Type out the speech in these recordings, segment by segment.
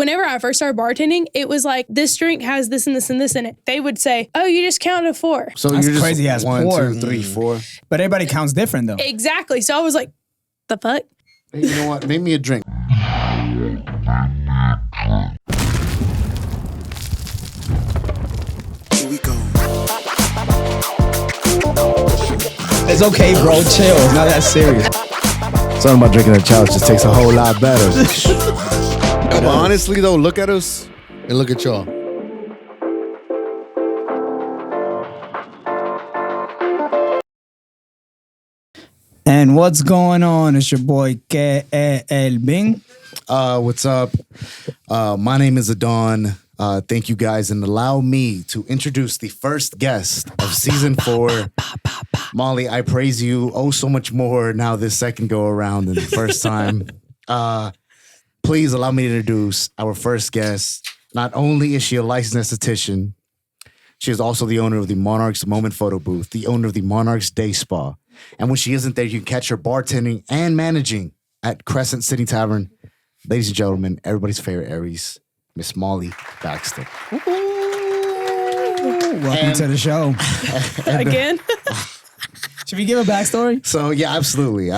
whenever I first started bartending, it was like, this drink has this and this and this in it. They would say, oh, you just counted 4. So That's you're just crazy as 1, poor. 2, 3, 4. But everybody counts different though. Exactly. So I was like, the fuck? Hey, you know what? Make me a drink. It's okay, bro. Chill. It's not that serious. Something about drinking a challenge just takes a whole lot better. But honestly, though, look at us and look at y'all. And what's going on? It's your boy Elvin. What's up? My name is Adan. Thank you guys, and allow me to introduce the first guest of season 4. Mollie, I praise you so much more now this second go around than the first time. Please allow me to introduce our first guest. Not only is she a licensed esthetician, she is also the owner of the Monarch's Moment photo booth, the owner of the Monarch's Day Spa. And when she isn't there, you can catch her bartending and managing at Crescent City Tavern. Ladies and gentlemen, everybody's favorite Aries, Miss Mollie Baxter. Welcome to the show. Again? Should we give a backstory? So yeah, absolutely.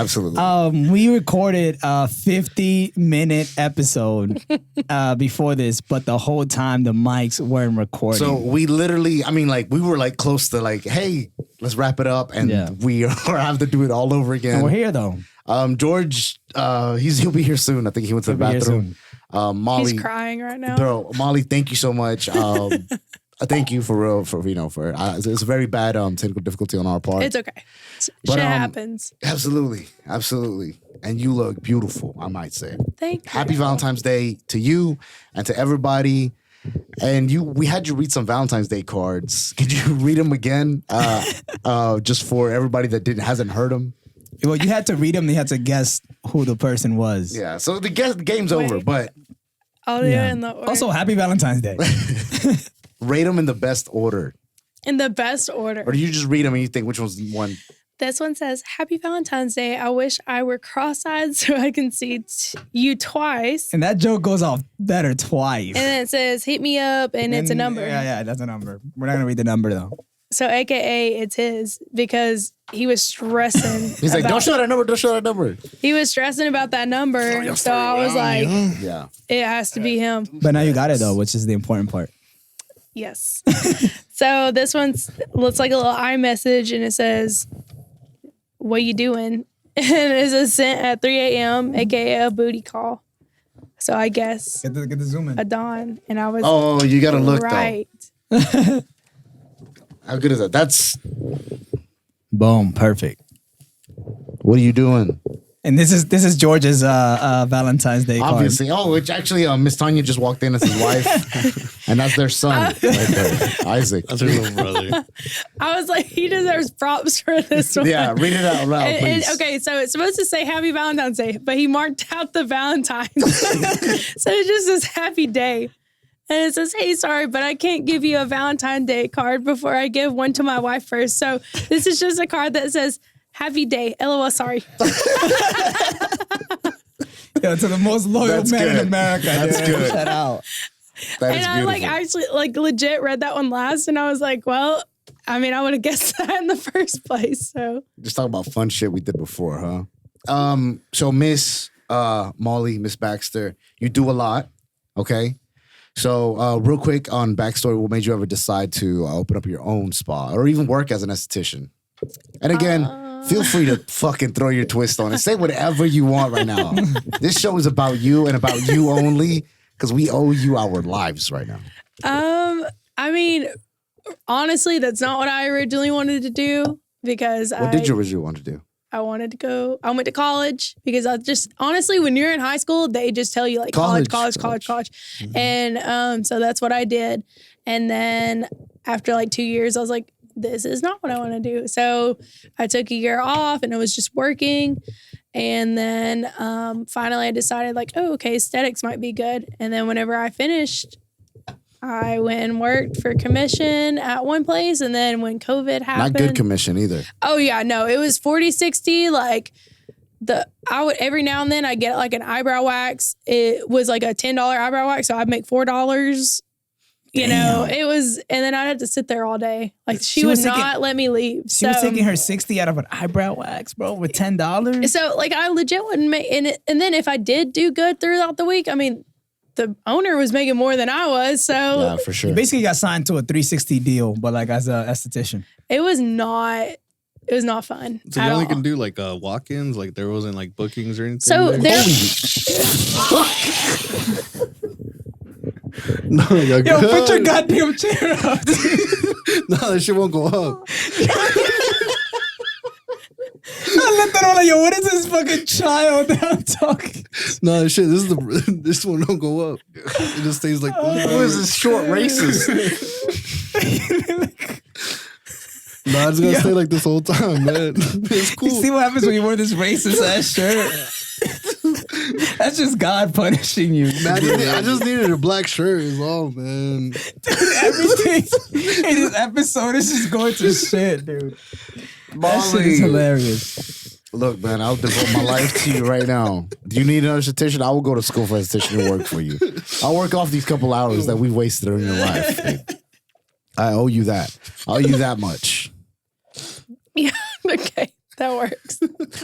We recorded a 50-minute episode before this, but the whole time the mics weren't recording. So we literally, we were close to hey, let's wrap it up, and we have to do it all over again. And we're here though. George, he'll be here soon. I think he went to the bathroom. Mollie, he's crying right now. Bro, Mollie, thank you so much. Thank you for real, it's a very bad technical difficulty on our part. It's okay. Shit happens. Absolutely. And you look beautiful, I might say. Thank you. Happy Valentine's Day to you and to everybody. And we had you read some Valentine's Day cards. Could you read them again? Just for everybody that hasn't heard them. Well, you had to read them. You had to guess who the person was. Yeah. So the game's over, but I'll do it in the order. Also, happy Valentine's Day. Rate them in the best order. In the best order. Or do you just read them and you think which one's one? This one says, Happy Valentine's Day. I wish I were cross-eyed so I can see you twice. And that joke goes off better twice. And then it says, hit me up, and it's a number. Yeah, that's a number. We're not going to read the number, though. So, AKA, it's his, because he was stressing. He's like, don't show that number. He was stressing about that number. So I was like, yeah, it has to be him. But now you got it, though, which is the important part. Yes. So this one's looks like a little iMessage, and it says, what you doing? And it says sent at 3 a.m., aka a booty call. So I guess get the zoom in. Adan. And I was you gotta look right. Though. How good is that? That's boom, perfect. What are you doing? And this is George's Valentine's Day card. Obviously. Oh, which actually Miss Tanya just walked in as his wife. And that's their son right there. Isaac. That's her little brother. I was like, he deserves props for this one. Yeah, read it out loud, please. Okay, so it's supposed to say Happy Valentine's Day, but he marked out the Valentine. So it just says Happy Day. And it says, hey, sorry, but I can't give you a Valentine's Day card before I give one to my wife first. So this is just a card that says, Happy Day. LOL, sorry. Yeah, to the most loyal man in America. That's good. Shout out. That is and beautiful. I actually legit read that one last, and I was like, well, I would have guessed that in the first place. So just talking about fun shit we did before, huh? So Miss Mollie, Miss Baxter, you do a lot, okay? So real quick on backstory, what made you ever decide to open up your own spa or even work as an esthetician? And again, feel free to fucking throw your twist on it. Say whatever you want right now. This show is about you and about you only because we owe you our lives right now. Honestly, that's not what I originally wanted to do because What did you originally want to do? I went to college because honestly, when you're in high school, they just tell you like college. Mm-hmm. And so that's what I did. And then after like 2 years, I was like, this is not what I want to do. So I took a year off and it was just working. And then finally I decided like, oh, okay, aesthetics might be good. And then whenever I finished, I went and worked for commission at one place. And then when COVID happened. Not good commission either. Oh, yeah, no, it was 40, 60, like I would every now and then I get like an eyebrow wax. It was like a $10 eyebrow wax, so I'd make $4. You know, it was, and then I'd have to sit there all day. Like she would not let me leave. She was taking her 60 out of an eyebrow wax, bro, with $10. So like I legit wouldn't make and then if I did do good throughout the week, I mean, the owner was making more than I was. So yeah, for sure. You basically got signed to a 360 deal, but like as a esthetician. It was not fun. So you only can do like walk-ins, like there wasn't like bookings or anything. So there. No, yo, put your goddamn chair up. No, that shit won't go up. I looked at all like, yo, what is this fucking child that I'm talking? No, shit, this one don't go up. It just stays like this. Who is this short racist? Nah, it's gonna stay like this whole time, man. It's cool. You see what happens when you wear this racist ass shirt? That's just God punishing you. Man, I just needed a black shirt is all, man. Dude, everything in this episode is just going to shit, dude. That shit is hilarious. Look, man, I'll devote my life to you right now. Do you need another esthetician? I will go to school for esthetician and work for you. I'll work off these couple hours that we wasted in your life. I owe you that. I owe you that much. Yeah, okay. That works.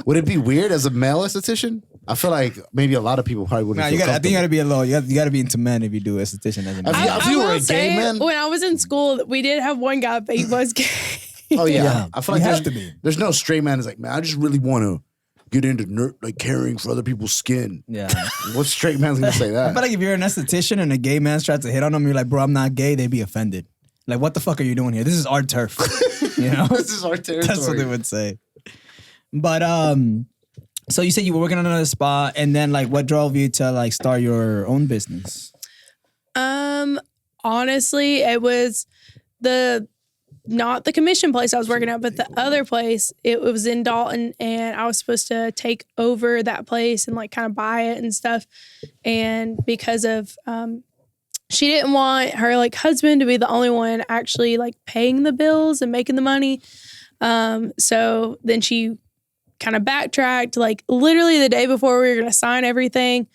Would it be weird as a male esthetician? I feel like maybe a lot of people probably wouldn't. I think you got to be alone. You got to be into men if you do esthetician as a man. If you were a gay man, when I was in school, we did have one guy, but he was gay. Oh yeah. I feel like there's no straight man who's like, man, I just really want to get into like caring for other people's skin. Yeah. What straight man's gonna say that? But like if you're an esthetician and a gay man tries to hit on them, you're like, bro, I'm not gay. They'd be offended. Like, what the fuck are you doing here? This is our turf. You know? This is our territory. That's what they would say. But so you said you were working on another spa, and then like what drove you to like start your own business? Honestly, it was not the commission place I was working at, but the other place. It was in Dalton, and I was supposed to take over that place and like kind of buy it and stuff. And because of she didn't want her like husband to be the only one actually like paying the bills and making the money. So then she kind of backtracked like literally the day before we were going to sign everything.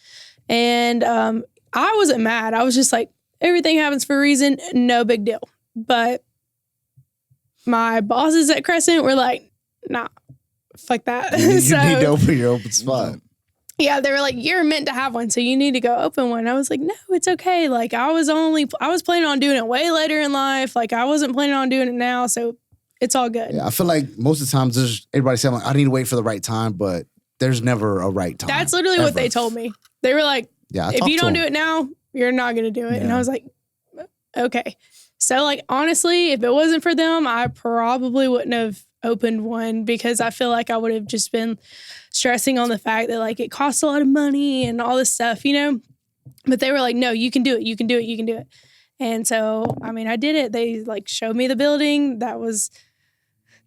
And I wasn't mad. I was just like, everything happens for a reason. No big deal. But my bosses at Crescent were like, nah, fuck that. You need to open your open spot. Yeah, they were like, you're meant to have one, so you need to go open one. I was like, no, it's okay. Like I was planning on doing it way later in life. Like I wasn't planning on doing it now, so it's all good. Yeah, I feel like most of the times everybody saying like, I need to wait for the right time, but there's never a right time. That's literally what they told me. They were like, if you don't do it now, you're not going to do it. Yeah. And I was like, okay. So like, honestly, if it wasn't for them, I probably wouldn't have opened one because I feel like I would have just been stressing on the fact that like it costs a lot of money and all this stuff, you know? But they were like, no, you can do it. You can do it. You can do it. And so, I mean, I did it. They like showed me the building that was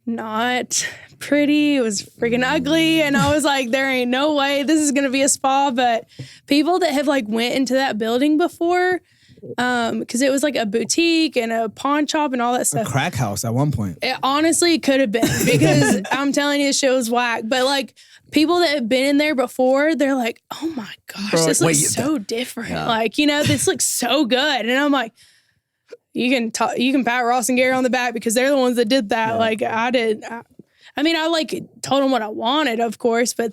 not pretty. It was freaking ugly. And I was like, there ain't no way this is going to be a spa. But people that have like went into that building before, because it was like a boutique and a pawn shop and all that stuff. A crack house at one point. It honestly could have been because I'm telling you, the show was whack. But like people that have been in there before, they're like, oh my gosh, this looks so different. Yeah. Like, you know, this looks so good. And I'm like, you can pat Ross and Gary on the back because they're the ones that did that. Yeah. Like I did. I mean, I like told them what I wanted, of course, but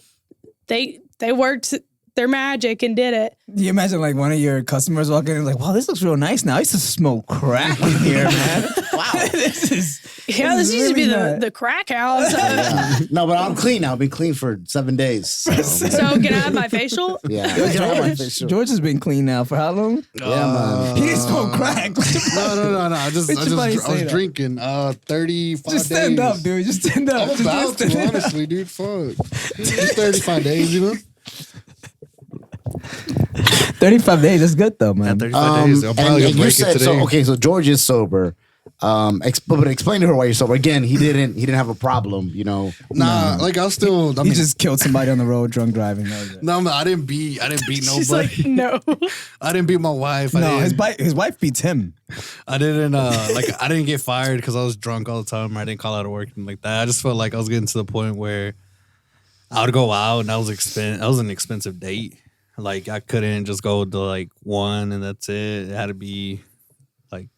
they worked their magic and did it. Do you imagine like one of your customers walking in like, wow, this looks real nice now. I used to smoke crack in here, man. Wow. this used to be the crack house. Yeah. No, but I'm clean now. I've been clean for 7 days. So can I have my facial? Yeah. George has been clean now for how long? Yeah, man. He didn't smoke crack. No. I was drinking 35 Just stand days. Up, dude. Just stand up. I'm about to, honestly, dude. Fuck. Just 35 days, you know? 35 days, that's good though, man. 35 days. I'll probably and you said today. so George is sober. But explain to her why you're sober. Again, he didn't have a problem, you know. Nah, like I mean, he just killed somebody on the road drunk driving. No, man, I didn't beat nobody. She's like, no. I didn't beat my wife. No, his wife beats him. I didn't I didn't get fired because I was drunk all the time. I didn't call out of work and like that. I just felt like I was getting to the point where I would go out, and that was an expensive date. Like, I couldn't just go to like one and that's it. It had to be like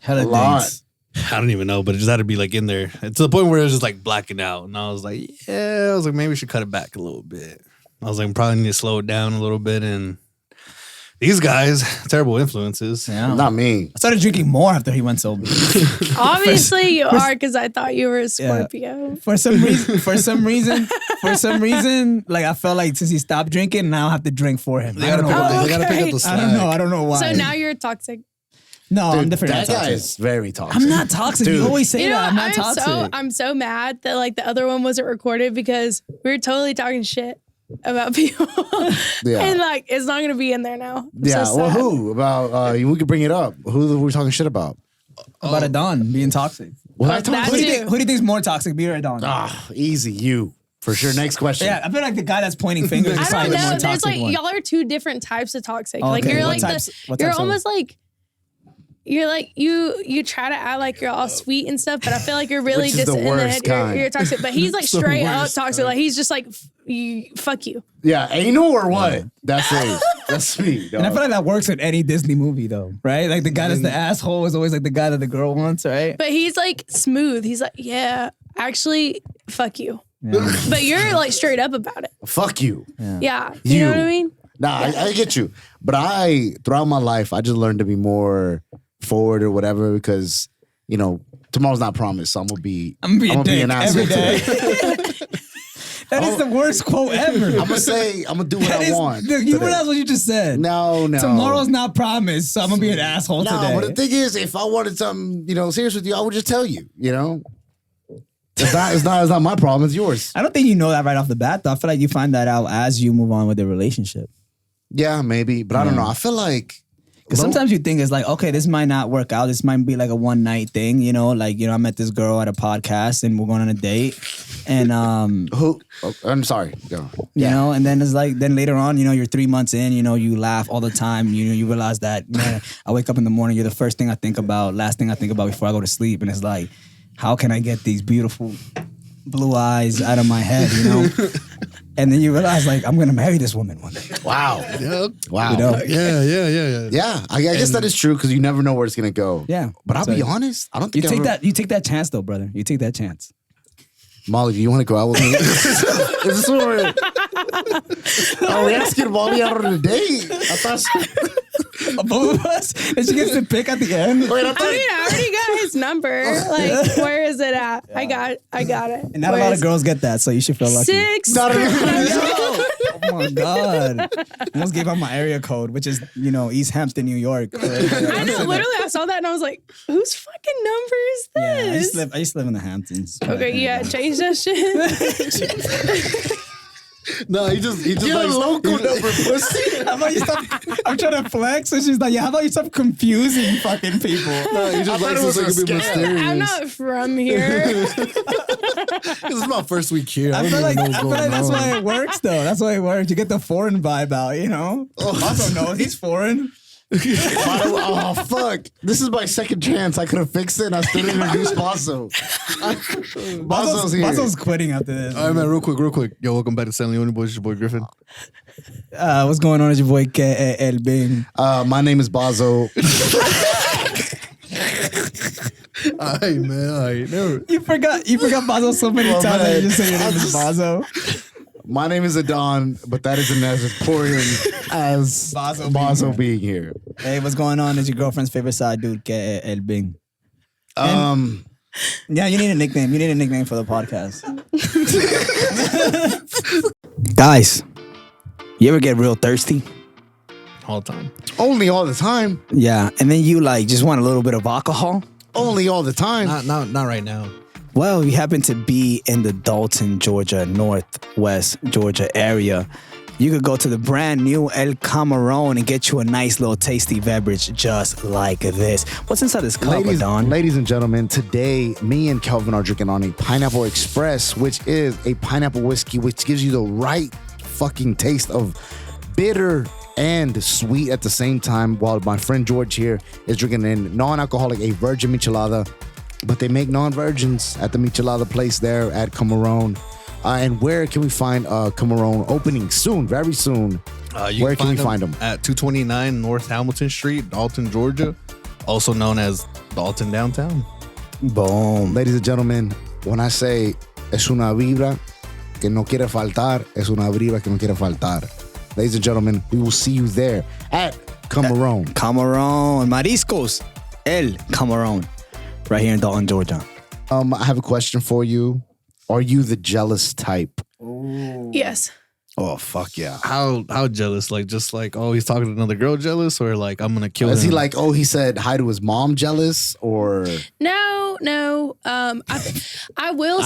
Hella A lot. dates. I don't even know, but it just had to be like in there. And to the point where it was just like blacking out. And I was like, maybe we should cut it back a little bit. I was like, probably need to slow it down a little bit. And these guys, terrible influences. Yeah. Not me. I started drinking more after he went sober. Obviously, you are because I thought you were a Scorpio. For some reason, like I felt like since he stopped drinking, now I have to drink for him. They gotta pick up the slack. I don't know why. So now you're toxic. No, I'm Dude, different. that I'm guy toxic. is very toxic. I'm not toxic. Dude. You always say You know, that. I'm not toxic. I'm so mad that like the other one wasn't recorded because we were totally talking shit about people. Yeah. And like it's not gonna be in there now. I'm Yeah. so Well, sad. who? About we could bring it up. Who were we talking shit about? About Adan being toxic. What I That talking Who do, you too. think, who do you think is more toxic, me or Adan? Ah, easy. You for sure. Next question. Yeah, I feel like the guy that's pointing fingers is I probably don't the more know. There's toxic like one. y'all are two different types of toxic. Oh, Like okay. you're What like types- what you're types of- almost like you're like you try to act like you're all sweet and stuff, but I feel like you're really Which is just the in the worst head. kind. You're toxic, but he's like the straight up worst toxic. Like he's just like fuck you. Yeah. Anal or what? That's it. That's me. And I dog. feel like that works in any Disney movie though, right? Like the guy that's the asshole is always like the guy that the girl wants, right? But he's like smooth. He's like, yeah, actually, fuck you. Yeah. But you're like straight up about it. Fuck you. Yeah. You know what I mean? Nah, I get you. But throughout my life, I just learned to be more forward or whatever because, you know, tomorrow's not promised. So I'm going to be I'm gonna be a dick an every asshole day. today. That is the worst quote ever. I'm going to say, I'm going to do what That I is- want. Dude, you today. realize what you just said? No. Tomorrow's not promised, so I'm gonna be an asshole No, today. but the thing is, if I wanted something, you know, serious with you, I would just tell you, you know? It's not my problem, it's yours. I don't think you know that right off the bat, though. I feel like you find that out as you move on with the relationship. Yeah, maybe, but I don't know. I feel like Because sometimes you think it's like, okay, this might not work out. This might be like a one night thing, you know? Like, you know, I met this girl at a podcast and we're going on a date. And who? Oh, I'm sorry. Go. you know, and then it's like, then later on, you know, you're 3 months in, you know, you laugh all the time. You know, you realize that, man, I wake up in the morning, you're the first thing I think about, last thing I think about before I go to sleep. And it's like, how can I get these beautiful blue eyes out of my head, you know? And then you realize, like, I'm going to marry this woman one day. Wow. Yeah. Wow. You know? Yeah. Yeah, I guess that is true because you never know where it's gonna go. Yeah. but I'll So- be honest. I don't You think take that chance, though, brother. You take that chance. Molly, do you want to go out with me? Is this what we're? Are we asking Molly out on a date? I thought. Both of us? And she gets to pick at the end? Wait, I I thought. mean, I already got his number. Like, where is it at? I got it. And not a lot of girls get that, so you should feel lucky. 6. Not a- Oh my God. I almost gave out my area code, which is, you know, East Hampton, New York. I know. Literally, I saw that and I was like, whose fucking number is Yeah, this? I used to live in the Hamptons. Okay, yeah, change that shit. No, he just You're a likes, local number, pussy. How about you stop? I'm trying to flex, and she's like, "Yeah, how about you stop confusing fucking people?" No, he just likes it was to a be scam. mysterious. I'm not from here. This is my first week here. I I don't feel even like, know what's going that's on. why it works, though. That's why it works. You get the foreign vibe out, you know. Also, no, he's foreign. Oh fuck! This is my second chance. I could have fixed it. And I still didn't introduce Bazzo. Bazzo's here. Bazzo's quitting after this. All right, man, real quick. Yo, welcome back to San Leone Boys. It's your boy Griffin. What's going on? It's your boy El Bing. My name is Bazzo. All right, man. All right. Never. You forgot Bazzo so many Well, times that man, you just say your name is I Bazzo. My name is Adan, but that isn't as important as Bazzo being here. Hey, what's going on? It's your girlfriend's favorite side dude, El Bing. Yeah, you need a nickname. You need a nickname for the podcast. Guys, you ever get real thirsty? all the time. Only all the time. Yeah, and then you like just want a little bit of alcohol? Only all the time. Not right now. Well, you happen to be in the Dalton, Georgia, Northwest Georgia area. You could go to the brand new CUHHHmarón and get you a nice little tasty beverage just like this. What's inside this cup, Adan? Ladies and gentlemen, today me and Kelvin are drinking on a Pineapple Express, which is a pineapple whiskey, which gives you the right fucking taste of bitter and sweet at the same time, while my friend George here is drinking a non-alcoholic, a virgin michelada. But they make non-virgins at the michelada place there at CUHHHmarón. And where can we find CUHHHmarón opening soon, very soon? Where can we find them? At 229 North Hamilton Street, Dalton, Georgia, also known as Dalton Downtown. Boom. Ladies and gentlemen, when I say es una vibra que no quiere faltar, es una vibra que no quiere faltar. Ladies and gentlemen, we will see you there at CUHHHmarón. CUHHHmarón. Mariscos. El CUHHHmarón. Right here in Dalton, Georgia. I have a question for you. Are you the jealous type? Yes. Oh, fuck yeah. How jealous? Like, just like, oh, he's talking to another girl jealous? Or like, I'm going to kill him? Is he like, oh, he said hi to his mom jealous? Or No. I will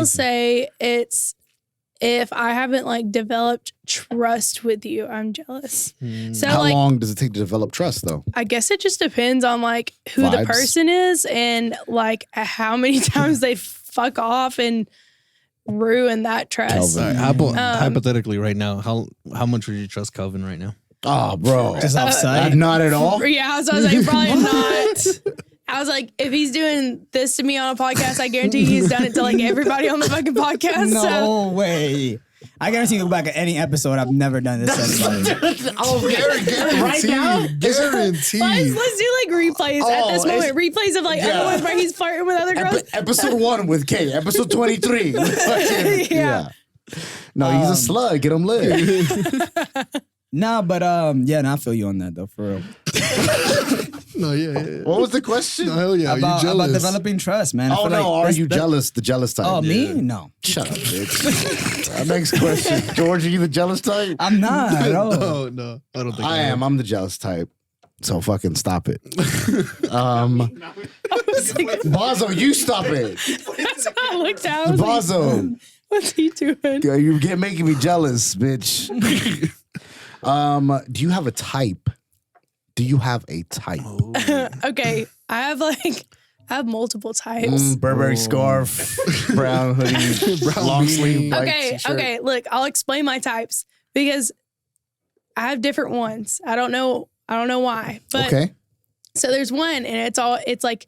say, it's if I haven't like developed trust with you, I'm jealous. So how like, long does it take to develop trust, though? I guess it just depends on like who Vibes. the person is and like how many times they fuck off and ruin that trust. All right, hypothetically, right now, how much would you trust Calvin right now? Oh, bro. Just outside? Not at all? Yeah, so I was like, probably not. I was like, if he's doing this to me on a podcast, I guarantee he's done it to like everybody on the fucking podcast. No way. I guarantee you go back at any episode, I've never done this to anybody. Right now? Guaranteed. Let's do like replays at this moment. Replays of like everyone where he's flirting with other girls. Episode 1 with Kay. Episode 23. Yeah. No, he's a slug. Get him lit. Nah, but I feel you on that though, for real. No, yeah. What was the question? No, hell yeah. About you jealous? developing trust, man. I Oh, feel no. like Are you jealous? The jealous type. Oh, me? No. Shut up, bitch. Next question. George, are you the jealous type? I'm not at all. No. I don't think I am. I'm the jealous type. So fucking stop it. Bazzo, you stop it. That's how I looked at. I was like, Bazzo, what's he doing? you're making me jealous, bitch. Do you have a type? Do you have a type? Okay, I have multiple types. Burberry scarf, brown hoodie, long sleeve, white t-shirt. Okay. Look, I'll explain my types because I have different ones. I don't know why. But Okay. So there's one, and it's like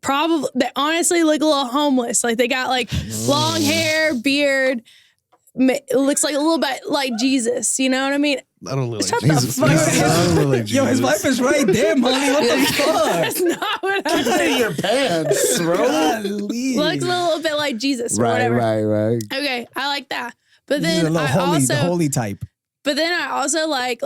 probably they honestly look a little homeless. Like they got like long hair, beard. It looks like a little bit like Jesus. You know what I mean? I don't look like Shut the Jesus. fuck I don't look like Yo, his Jesus. wife is right there, Mollie. What the fuck? That's not what I Get in your pants, bro. Golly. looks a little bit like Jesus or Right. whatever. Okay, I like that. But This is then a little the holy type. But then I also like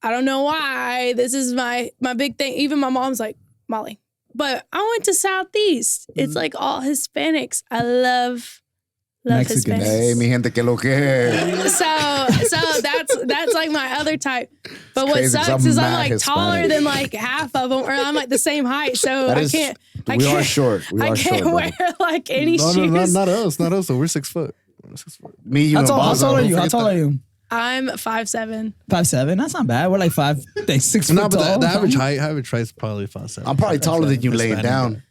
I don't know why. This is my big thing. Even my mom's like, Mollie. But I went to Southeast. It's like all Hispanics. I love Mexicans. Hispanics. Hey, mi gente, que lo que. So that's like my other type. But what crazy 'cause sucks I'm is I'm mad like taller Hispanic. than like half of them, or I'm like the same height. So That I is- can't. We are short. We I are can't short, bro. wear like any No, shoes. not us. Not us. So we're 6 foot. We're 6 foot. Me, you, and How Bazzo. tall are you? How Forget tall that. are you? I'm 5'7". 5'7". That's not bad. We're like 6 No, foot but tall. the average height is probably 5'7". I'm probably taller than you laying Hispanic. down.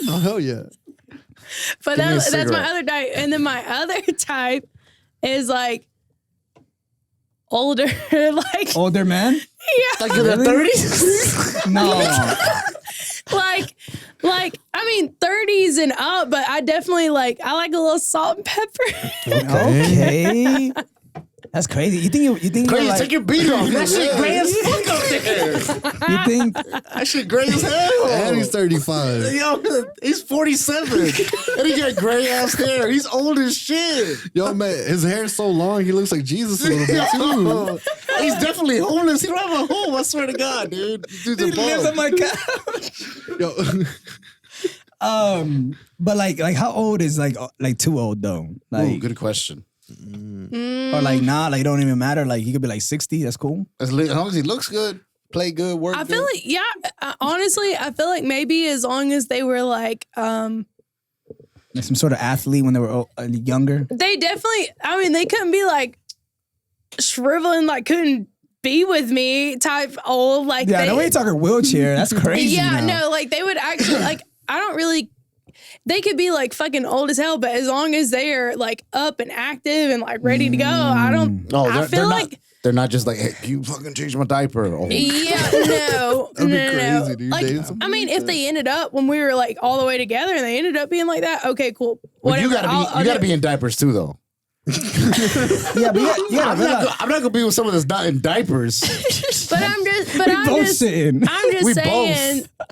Oh hell yeah. But Give me a that's my cigarette. other type. And then my other type is like older. Like, Older man? yeah. Like in the 30s? No. Like, I mean, 30s and up, but I definitely I like a little salt and pepper. Okay. That's crazy. You think Crazy, you're like, take your beat off. That shit gray as fuck up there. you think That shit gray as hell. And he's 35. Yo, he's 47. And he got gray ass hair. He's old as shit. Yo, man, his hair is so long, he looks like Jesus a little bit too. Yo, he's definitely homeless. He don't have a home. I swear to God, dude. This dude's a he lives bum. on my couch? Yo, But like how old is like too old though? Like Ooh, good question. or like nah, like it don't even matter. Like he could be like 60. That's cool. As long as he looks good, play good, work I good. feel like, honestly, I feel like maybe as long as they were Like some sort of athlete when they were younger. they definitely, I mean, they couldn't be like shriveling, like couldn't be with me type old. Like, Yeah, no way you're talking wheelchair. That's crazy. yeah, now. no, like they would actually, like, I don't really, they could be like fucking old as hell, but as long as they are like up and active and like ready to go, I don't, Oh, I they're feel not- like, They're not just like, hey, you fucking changed my diaper. Oh. Yeah, no. That'd be no. crazy, dude. Like, Dating somebody I mean, like if they ended up when we were like all the way together and they ended up being like that, okay, cool. But you Whatever. gotta be in diapers too, though. Yeah, but yeah, I'm not gonna be with someone that's not in diapers. But I'm just saying.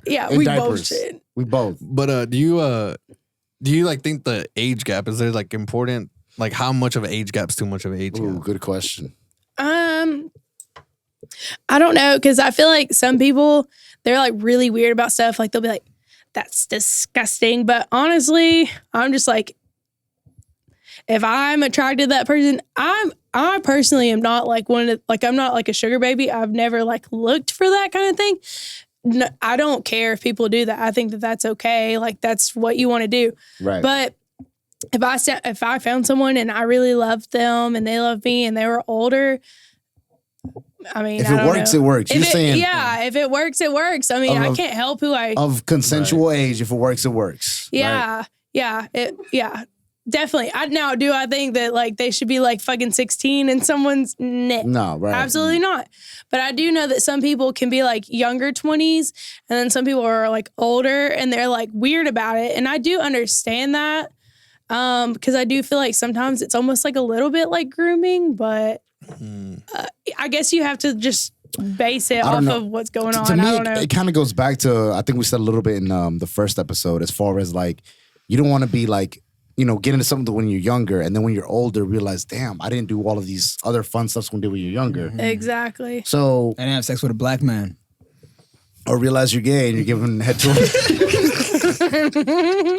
Yeah, In we diapers. both shit. We both. But do you like think the age gap is there like important? Like how much of an age gap is too much of an age Ooh, gap? good question. I don't know, because I feel like some people, they're like really weird about stuff. Like they'll be like, that's disgusting. But honestly, I'm just like, if I'm attracted to that person, I personally am not like I'm not like a sugar baby. I've never like looked for that kind of thing. No, I don't care if people do that. I think that that's okay. Like that's what you want to do. Right. But if I found someone and I really loved them and they loved me and they were older, I mean, if it works, it works. You're saying, if it works, it works. I mean, I can't help who I of consensual age. If it works, it works. Yeah, right? yeah, definitely. Do I think that like they should be like fucking 16 and someone's no, right? Absolutely not. But I do know that some people can be like younger 20s, and then some people are like older and they're like weird about it, and I do understand that. Because I do feel like sometimes it's almost like a little bit like grooming, but I guess you have to just base it off of what's going on. To me, I don't know. it kind of goes back to, I think we said a little bit in the first episode, as far as like, you don't want to be like, get into something when you're younger, and then when you're older, realize, damn, I didn't do all of these other fun stuff when you're younger. Exactly. So, I didn't have sex with a black man. Or realize you're gay and you're giving head to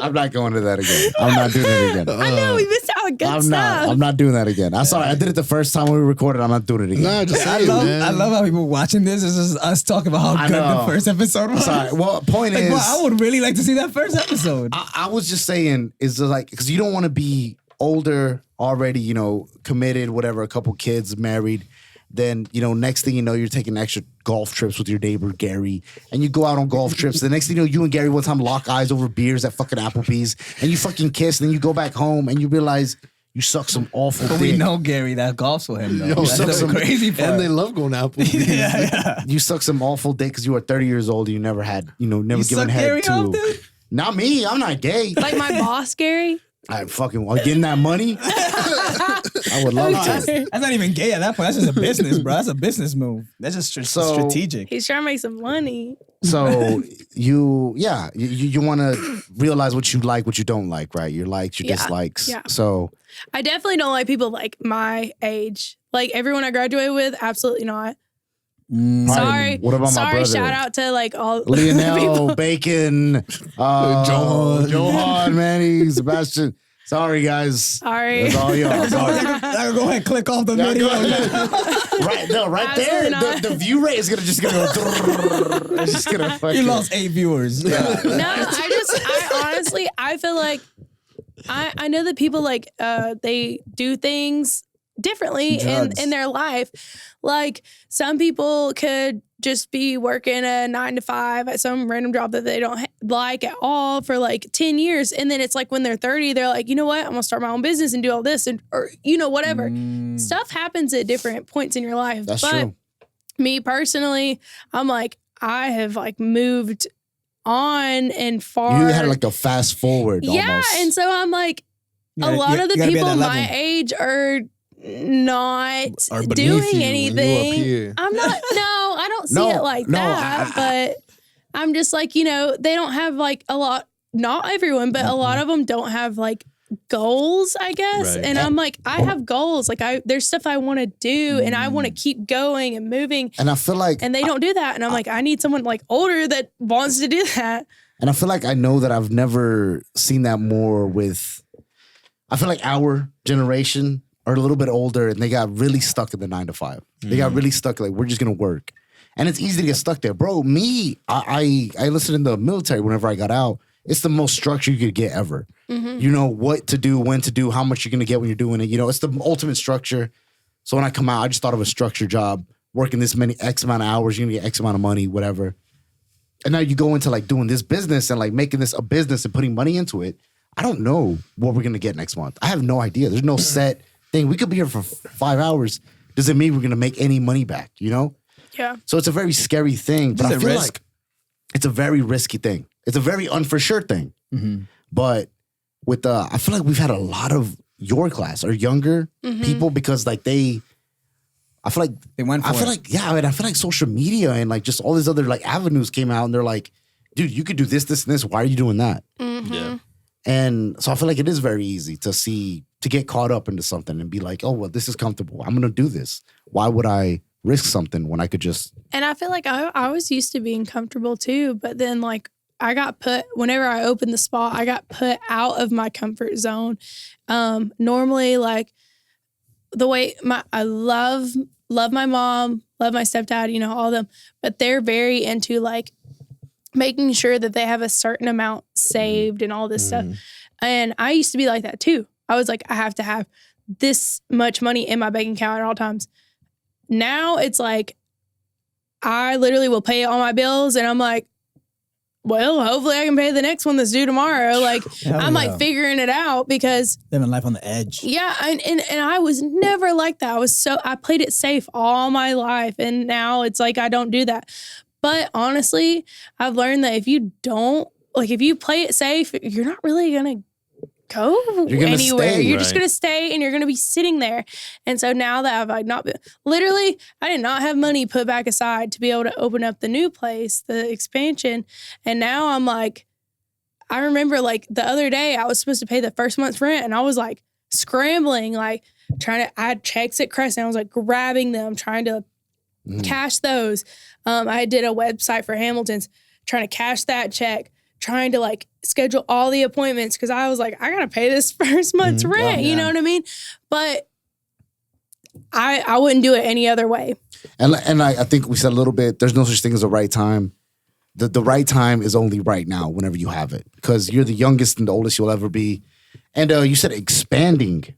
I'm not going to that again. I'm not doing it again. I know we missed out on good stuff. I'm not doing that again. I'm sorry. I did it the first time we recorded. I'm not doing it again. Nah, just say it, man. I love how people watching this. It's just us talking about how good the first episode was. Sorry. Well, point is, I would really like to see that first episode. I was just saying, is like, because you don't want to be older already, committed, whatever, a couple kids, married. Then, next thing you know, you're taking extra golf trips with your neighbor, Gary. And you go out on golf trips. The next thing you know, you and Gary one time lock eyes over beers at fucking Applebee's. And you fucking kiss. And then you go back home and you realize you suck some awful dick. We know Gary that golfs with him, though. That's the crazy part. And they love going to Applebee's. yeah. You suck some awful dick because you are 30 years old. You never had, never given head Gary to. off, dude? Not me. I'm not gay. Like my boss, Gary. I fucking getting that money. I would love to. That's not even gay at that point. That's just a business, bro. That's a business move. That's just strategic. He's trying to make some money. So you want to realize what you like, what you don't like, right? Your likes, your dislikes. Yeah. So I definitely don't like people like my age. Like everyone I graduated with, absolutely not. Sorry. What about my brother? Shout out to like all Lionel, Bacon, Johan, Manny, Sebastian. Sorry, guys. Sorry. That's all y'all. Sorry. Go ahead and click off the video. Right there. The view rate is gonna just go. It's just gonna fucking. You lost 8 viewers. No, I honestly, I feel like I know that people like they do things differently in their life. Like some people could just be working a 9 to 5 at some random job that they don't like at all for like 10 years. And then it's like when they're 30, they're like, you know what? I'm gonna start my own business and do all this or whatever. Stuff happens at different points in your life. That's but true. Me personally, I'm like, I have like moved on and far. You had like a fast forward. Yeah. Almost. And so I'm like, a lot of the people my age are not doing anything. I'm not. No, I don't see it like that. But I'm just like, they don't have like a lot. Not everyone, but a lot of them don't have like goals, I guess. Right. And I'm like, I have goals. Like there's stuff I want to do, and I want to keep going and moving. And I feel like, and they don't do that. And I'm like, I need someone like older that wants to do that. And I feel like I know that I've never seen that more with. I feel like our generation are a little bit older and they got really stuck in the 9 to 5. They got really stuck, like, we're just going to work. And it's easy to get stuck there. Bro, I enlisted in the military whenever I got out. It's the most structure you could get ever. Mm-hmm. You know what to do, when to do, how much you're going to get when you're doing it. It's the ultimate structure. So when I come out, I just thought of a structured job, working this many X amount of hours, you're going to get X amount of money, whatever. And now you go into like doing this business and like making this a business and putting money into it. I don't know what we're going to get next month. I have no idea. There's no set thing. We could be here for 5 hours. doesn't mean we're gonna make any money back. You know. Yeah. So it's a very scary thing, but I feel like it's a very risky thing. It's a very for sure thing. But with I feel like we've had a lot of your class or younger people because like I feel like They went for it. I feel like social media and like just all these other like avenues came out and they're like, dude, you could do this, this, and this. Why are you doing that? Yeah. And so I feel like it is very easy to get caught up into something and be like, oh, well, this is comfortable. I'm going to do this. Why would I risk something when I could just... And I feel like I was used to being comfortable too, but then like whenever I opened the spot, I got put out of my comfort zone. Normally like the way I love my mom, love my stepdad, you know, all of them, but they're very into like making sure that they have a certain amount saved and all this stuff. And I used to be like that too. I was like, I have to have this much money in my bank account at all times. Now it's like, I literally will pay all my bills and I'm like, well, hopefully I can pay the next one that's due tomorrow. Like I'm like figuring it out because living life on the edge. Yeah. And I was never like that. I played it safe all my life. And now it's like, I don't do that. But honestly, I've learned that if you play it safe, you're not really going to go anywhere. You're just going to stay and you're going to be sitting there. And so now that I've like not been, literally, I did not have money put back aside to be able to open up the new place, the expansion. And now I'm like, I remember like the other day I was supposed to pay the first month's rent and I was like scrambling, like I had checks at Crescent. I was like grabbing them, trying to cash those. I did a website for Hamilton's, trying to cash that check, trying to like schedule all the appointments because I was like, I gotta pay this first month's rent. You know what I mean? But I wouldn't do it any other way. And I think we said a little bit, there's no such thing as a right time. The right time is only right now whenever you have it because you're the youngest and the oldest you'll ever be. And you said expanding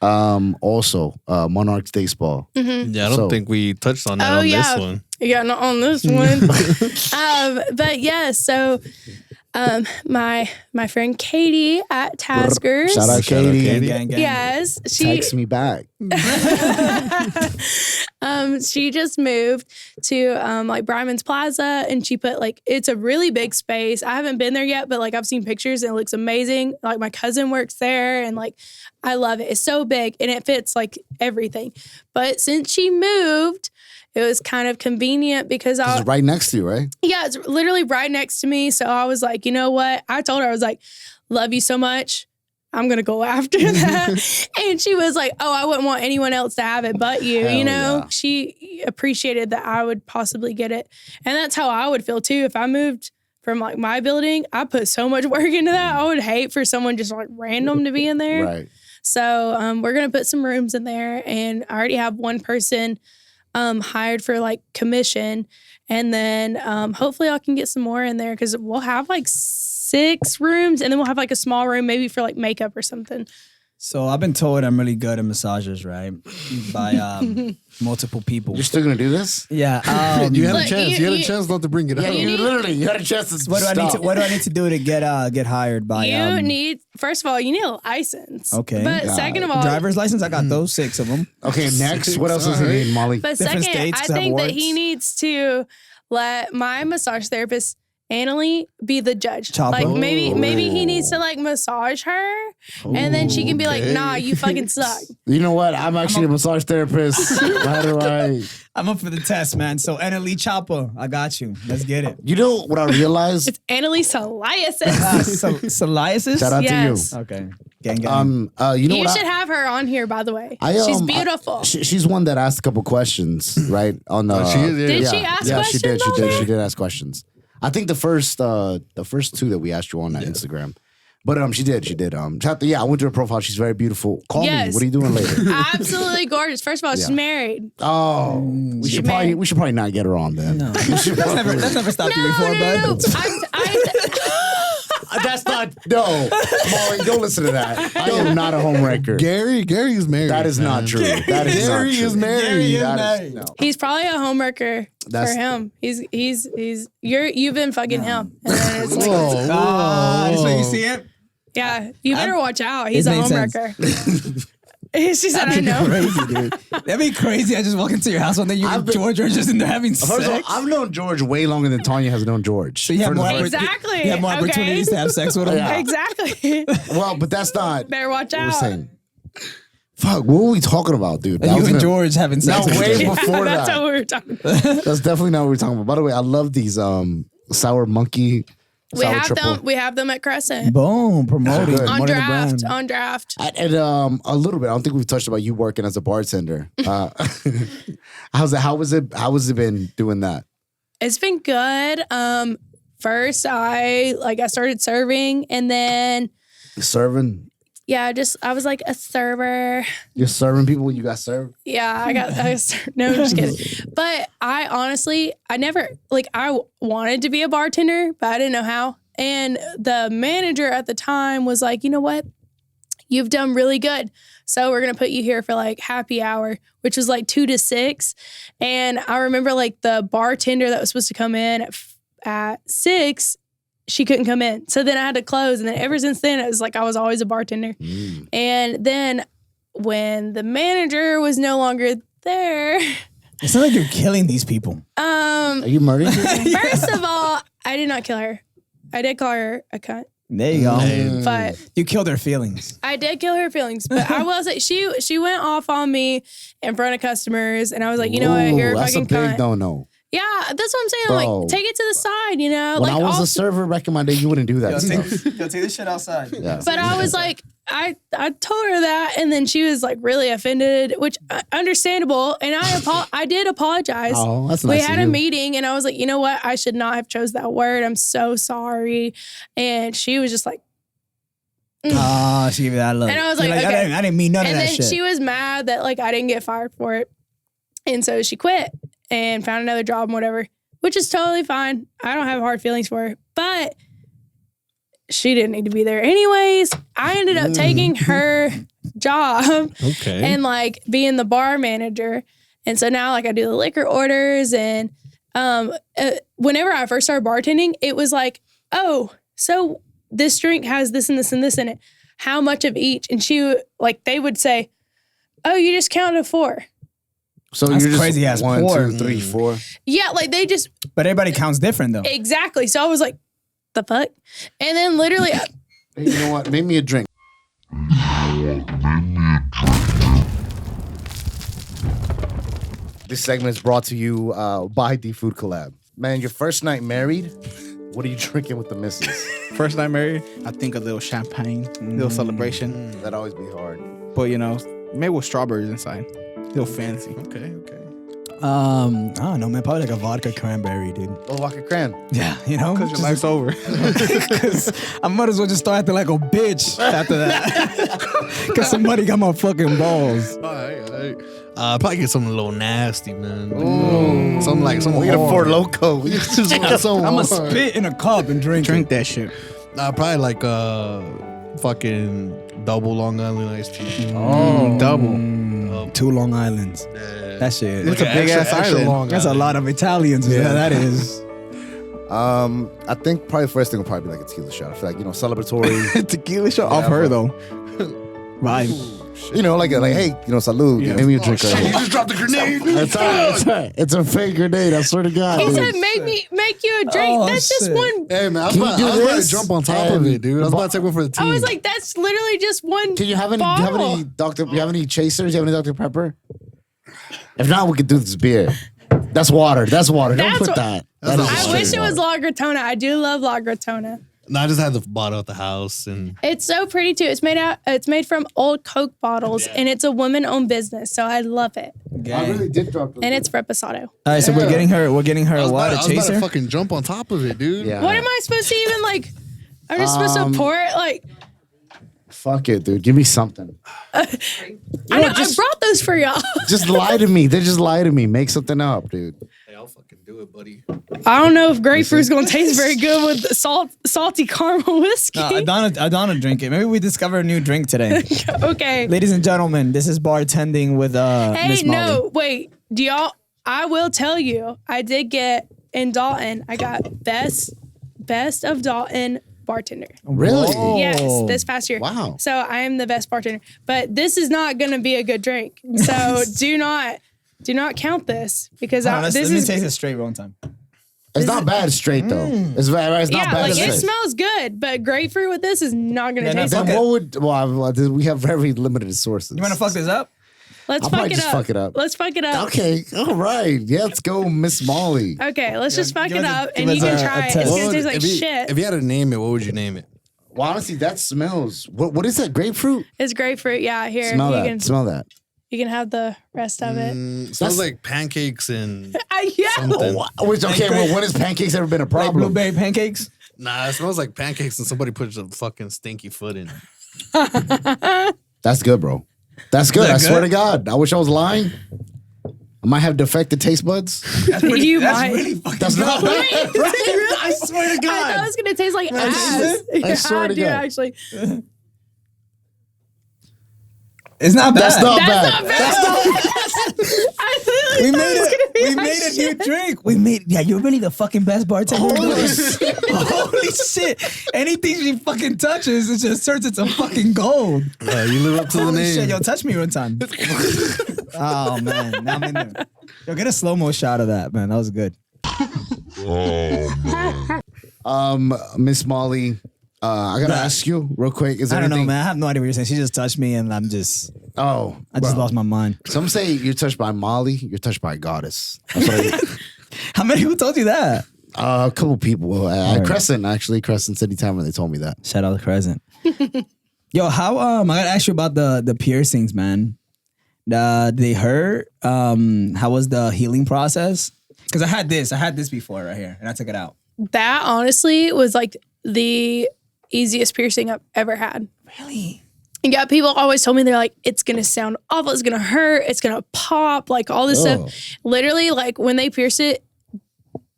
also Monarchs Day Spa. Yeah, I don't think we touched on that this one. Yeah, not on this one. But yeah, so my friend Katie at Taskers. Shout out Katie. Gang. Yes, she text me back. She just moved to like Bryman's Plaza, and she put like, it's a really big space. I haven't been there yet, but like I've seen pictures and it looks amazing. Like my cousin works there, and like I love it. It's so big and it fits like everything. But since she moved, it was kind of convenient because It's right next to you, right? Yeah, it's literally right next to me. So I was like, you know what? I told her, I was like, love you so much. I'm going to go after that. And she was like, oh, I wouldn't want anyone else to have it but you. Hell you know, yeah. She appreciated that I would possibly get it. And that's how I would feel too. If I moved from like my building, I put so much work into that. I would hate for someone just like random to be in there. Right. So we're going to put some rooms in there. And I already have one person hired for like commission. And then hopefully I can get some more in there because we'll have like 6 rooms and then we'll have like a small room maybe for like makeup or something. So I've been told I'm really good at massages, right? By multiple people. You're still gonna do this? Yeah. You had a Look, chance. You had a chance not to bring it out. You had a chance to What do stop. I need to do to get hired by? You need, first of all, you need a license. Okay. But second of all, driver's license. I got those 6 of them. Okay, next. What else does he need, Molly? but different second, states I have think that awards. he needs to let my massage therapist, Annalie, be the judge. Chopper. Like maybe he needs to like massage her and then she can be like, nah, you fucking suck. You know what? I'm actually a massage therapist. How do I? I'm up for the test, man. So Annalie Chopper, I got you. Let's get it. You know what I realized? It's Annalie Psoriasis. Psoriasis. Shout out Yes. to you. Okay. Gang. You know You what? should have her on here, by the way. I- She's beautiful. she's one that asked a couple questions, right? On the. She is, yeah. Did she ask Yeah, questions? she did. She on did. there? She did ask questions. I think the first 2 that we asked you on that Instagram. But she did. I went to her profile. She's very beautiful. Call me. Yes. What are you doing later? Absolutely gorgeous. First of all, she's married. Oh, we should probably not get her on then. No. That's never stopped you before, bud. That's not Molly. Don't listen to that. I am not a homewrecker. Gary's married. That is not true. That is not Gary true. is married. Gary is That married. no. He's probably a homewrecker for him. You've been fucking him. And then it's like, So you see it? yeah, you better watch out. It He's a made sense. homewrecker. She said, I know. Crazy, dude. That'd be crazy. I just walk into your house one day, you and George are just in there having sex. First of all, I've known George way longer than Tanya has known George. So you have more, exactly. You have more opportunities to have sex with him. Yeah. Exactly. Well, but that's not. Better watch what out. we're saying. Fuck, what were we talking about, dude? You and George having sex. No, way Yeah, before that's that. what we were talking about. That's definitely not what we're talking about. By the way, I love these sour monkey. We sour have triple. them. We have them at Crescent. Boom, promoting. Good. On promoting the draft. brand. On draft. And a little bit. I don't think we've touched about you working as a bartender. How's it? How was it? How has it been doing that? It's been good. First I started serving, and then Serving. yeah, I was like a server. You're serving people when you got served. Yeah, I got no, I'm just kidding. But I honestly, I never I wanted to be a bartender, but I didn't know how. And the manager at the time was like, you know what? You've done really good. So we're gonna put you here for like happy hour, which was like 2 to 6. And I remember like the bartender that was supposed to come in at 6, she couldn't come in. So then I had to close. And then ever since then, it was like I was always a bartender. And then when the manager was no longer there, It sounds like you're killing these people. Are you murdering people? first of all, I did not kill her. I did call her a cunt. There you go. But You killed their feelings. I did kill her feelings, but I will say she went off on me in front of customers, and I was like, you know what, you're a that's fucking a big cunt. no. Yeah, that's what I'm saying. Bro. Like, take it to the side, you know. When like, I was also- a server back in my day, you wouldn't do that stuff. Yo, take this shit outside. Yeah. But I was like, I told her that, and then she was like really offended, which understandable. And I did apologize. Oh, that's nice We of had a you. meeting, and I was like, you know what, I should not have chose that word. I'm so sorry. And she was just like. Ah, she gave you that look. And I was You're like, okay. I didn't mean none of And that then shit. she was mad that like I didn't get fired for it. And so she quit and found another job and whatever, which is totally fine. I don't have hard feelings for her. But she didn't need to be there anyways. I ended up taking her job Okay. and like being the bar manager. And so now like I do the liquor orders, and whenever I first started bartending, it was like, oh, so this drink has this and this and this in it. How much of each? And they would say, oh, you just counted 4. So That's you're just crazy ass 1, poor. 2, 3, 4. Yeah, like they just, But everybody counts different though. exactly. So I was like, the fuck? And then literally, Hey, you know what? Make me a drink. This segment is brought to you by D Food Collab. Man, your first night married, what are you drinking with the missus? First night married, I think a little champagne, little celebration. That'd always be hard. But you know, maybe with strawberries inside. Little fancy. Okay. I don't know, man. Probably like a vodka cranberry, dude. Oh, vodka cran. Yeah, you know? Because your life's over. Because I might as well just start acting like a bitch after that. Because somebody got my fucking balls. All right. Probably get something a little nasty, man. Something like some. We get a Four Loko. We Just want some I'm going to hard. spit in a cup and drink Drink that shit. Probably like fucking double Long Island iced tea. Double. 2 Long Islands. That shit. It's a big ass island. That's a lot of Italians. Yeah, that is. I think probably the first thing will probably be like a tequila shot. I feel like, celebratory. Tequila shot off her though. Right. Hey, salud. Yeah. Give me a drink right You here. just dropped the grenade. It's all right. It's all right. It's a fake grenade. I swear to God. he dude. said, make you a drink. Oh, That's just shit. one. Hey man, I was Can you about do to this? jump on top of it, dude. I was about to take one for the team. I was like, that's literally just one. Do you have any bottle. chasers? Do you have any Dr. Pepper? If not, we could do this beer. That's water. Don't That's put what- that. That's That is not I straight wish it was water. La Gratona. I do love La Gratona. No, I just had the bottle at the house, and It's so pretty too. It's made from old Coke bottles, and it's a woman-owned business, so I love it. I really did drop the And it's Reposado. All right, so we're getting her I was what? about, A I was about to chaser? fucking jump on top of it, dude. Yeah. What am I supposed to even like? I'm just supposed to pour it like. Fuck it, dude. Give me something. I brought those for y'all. Just lie to me. They just lie to me. Make something up, dude. Hey, I'll fucking do it, buddy. I don't know if grapefruit's gonna taste very good with salty caramel whiskey. Adana drink it. Maybe we discover a new drink today. Okay. Ladies and gentlemen, this is bartending with Hey, Miss Mollie. no, wait. Do y'all? I will tell you. I did get in Dalton. I got best of Dalton bartender. Really? Whoa. Yes, this past year. Wow. So I am the best bartender. But this is not going to be a good drink. So do not count this because Let this me is taste it straight one time. It's not bad straight though. It's not yeah, bad like straight. it smells good, but grapefruit with this is not going to Yeah, taste no, Then good. what would we have very limited sources. You want to fuck this up? Let's I'll fuck probably it just up. fuck it up. Let's fuck it up. Okay, all right. Yeah, let's go, Miss Mollie. Okay, let's just fuck give it us a- up give and you us can a try it. test. It's What going to would- taste like if you, shit. If you had to name it, what would you name it? Well, honestly, that smells. What is that? Grapefruit? It's grapefruit. Yeah, here. Smell you that. can Smell that. you can have the rest of it. Smells like pancakes and Yeah. something. Which okay? Well, when has pancakes ever been a Like problem? blueberry pancakes? Nah, it smells like pancakes and somebody puts a fucking stinky foot in it. That's good, bro. That's good. That I swear good? to God. I wish I was lying. I might have defected taste buds. You That's might. really fucking That's not bad. Really? I swear to I thought it God. was gonna taste like ass. I swear to dude, God. actually. It's not bad. That's not That's bad. not bad. I literally We thought made it was it. gonna be We like made a new shit. drink. Yeah, you're really the fucking best bartender. Holy shit. Holy shit. Anything she fucking touches, it just turns into fucking gold. You live up to the Holy name. shit, yo, touch me one time. Oh, man. Now I'm in there. Yo, get a slow-mo shot of that, man. That was good. Miss Mollie, I gotta ask you real quick. Is there I don't know, anything? man. I have no idea what you're saying. She just touched me, and I just Oh, lost bro. my mind. Some say you're touched by Mollie. You're touched by a goddess. That's what How many people told you that? a couple people. Alright. Crescent City Tavern. They told me that. Shout out to Crescent. Yo, how I gotta ask you about the piercings, man. They hurt. How was the healing process? Because I had this before right here, and I took it out. That honestly was like the easiest piercing I've ever had. Really? And yeah, people always told me they're like, it's gonna sound awful, it's gonna hurt, it's gonna pop, like all this Oh. stuff. Literally, like when they pierce it,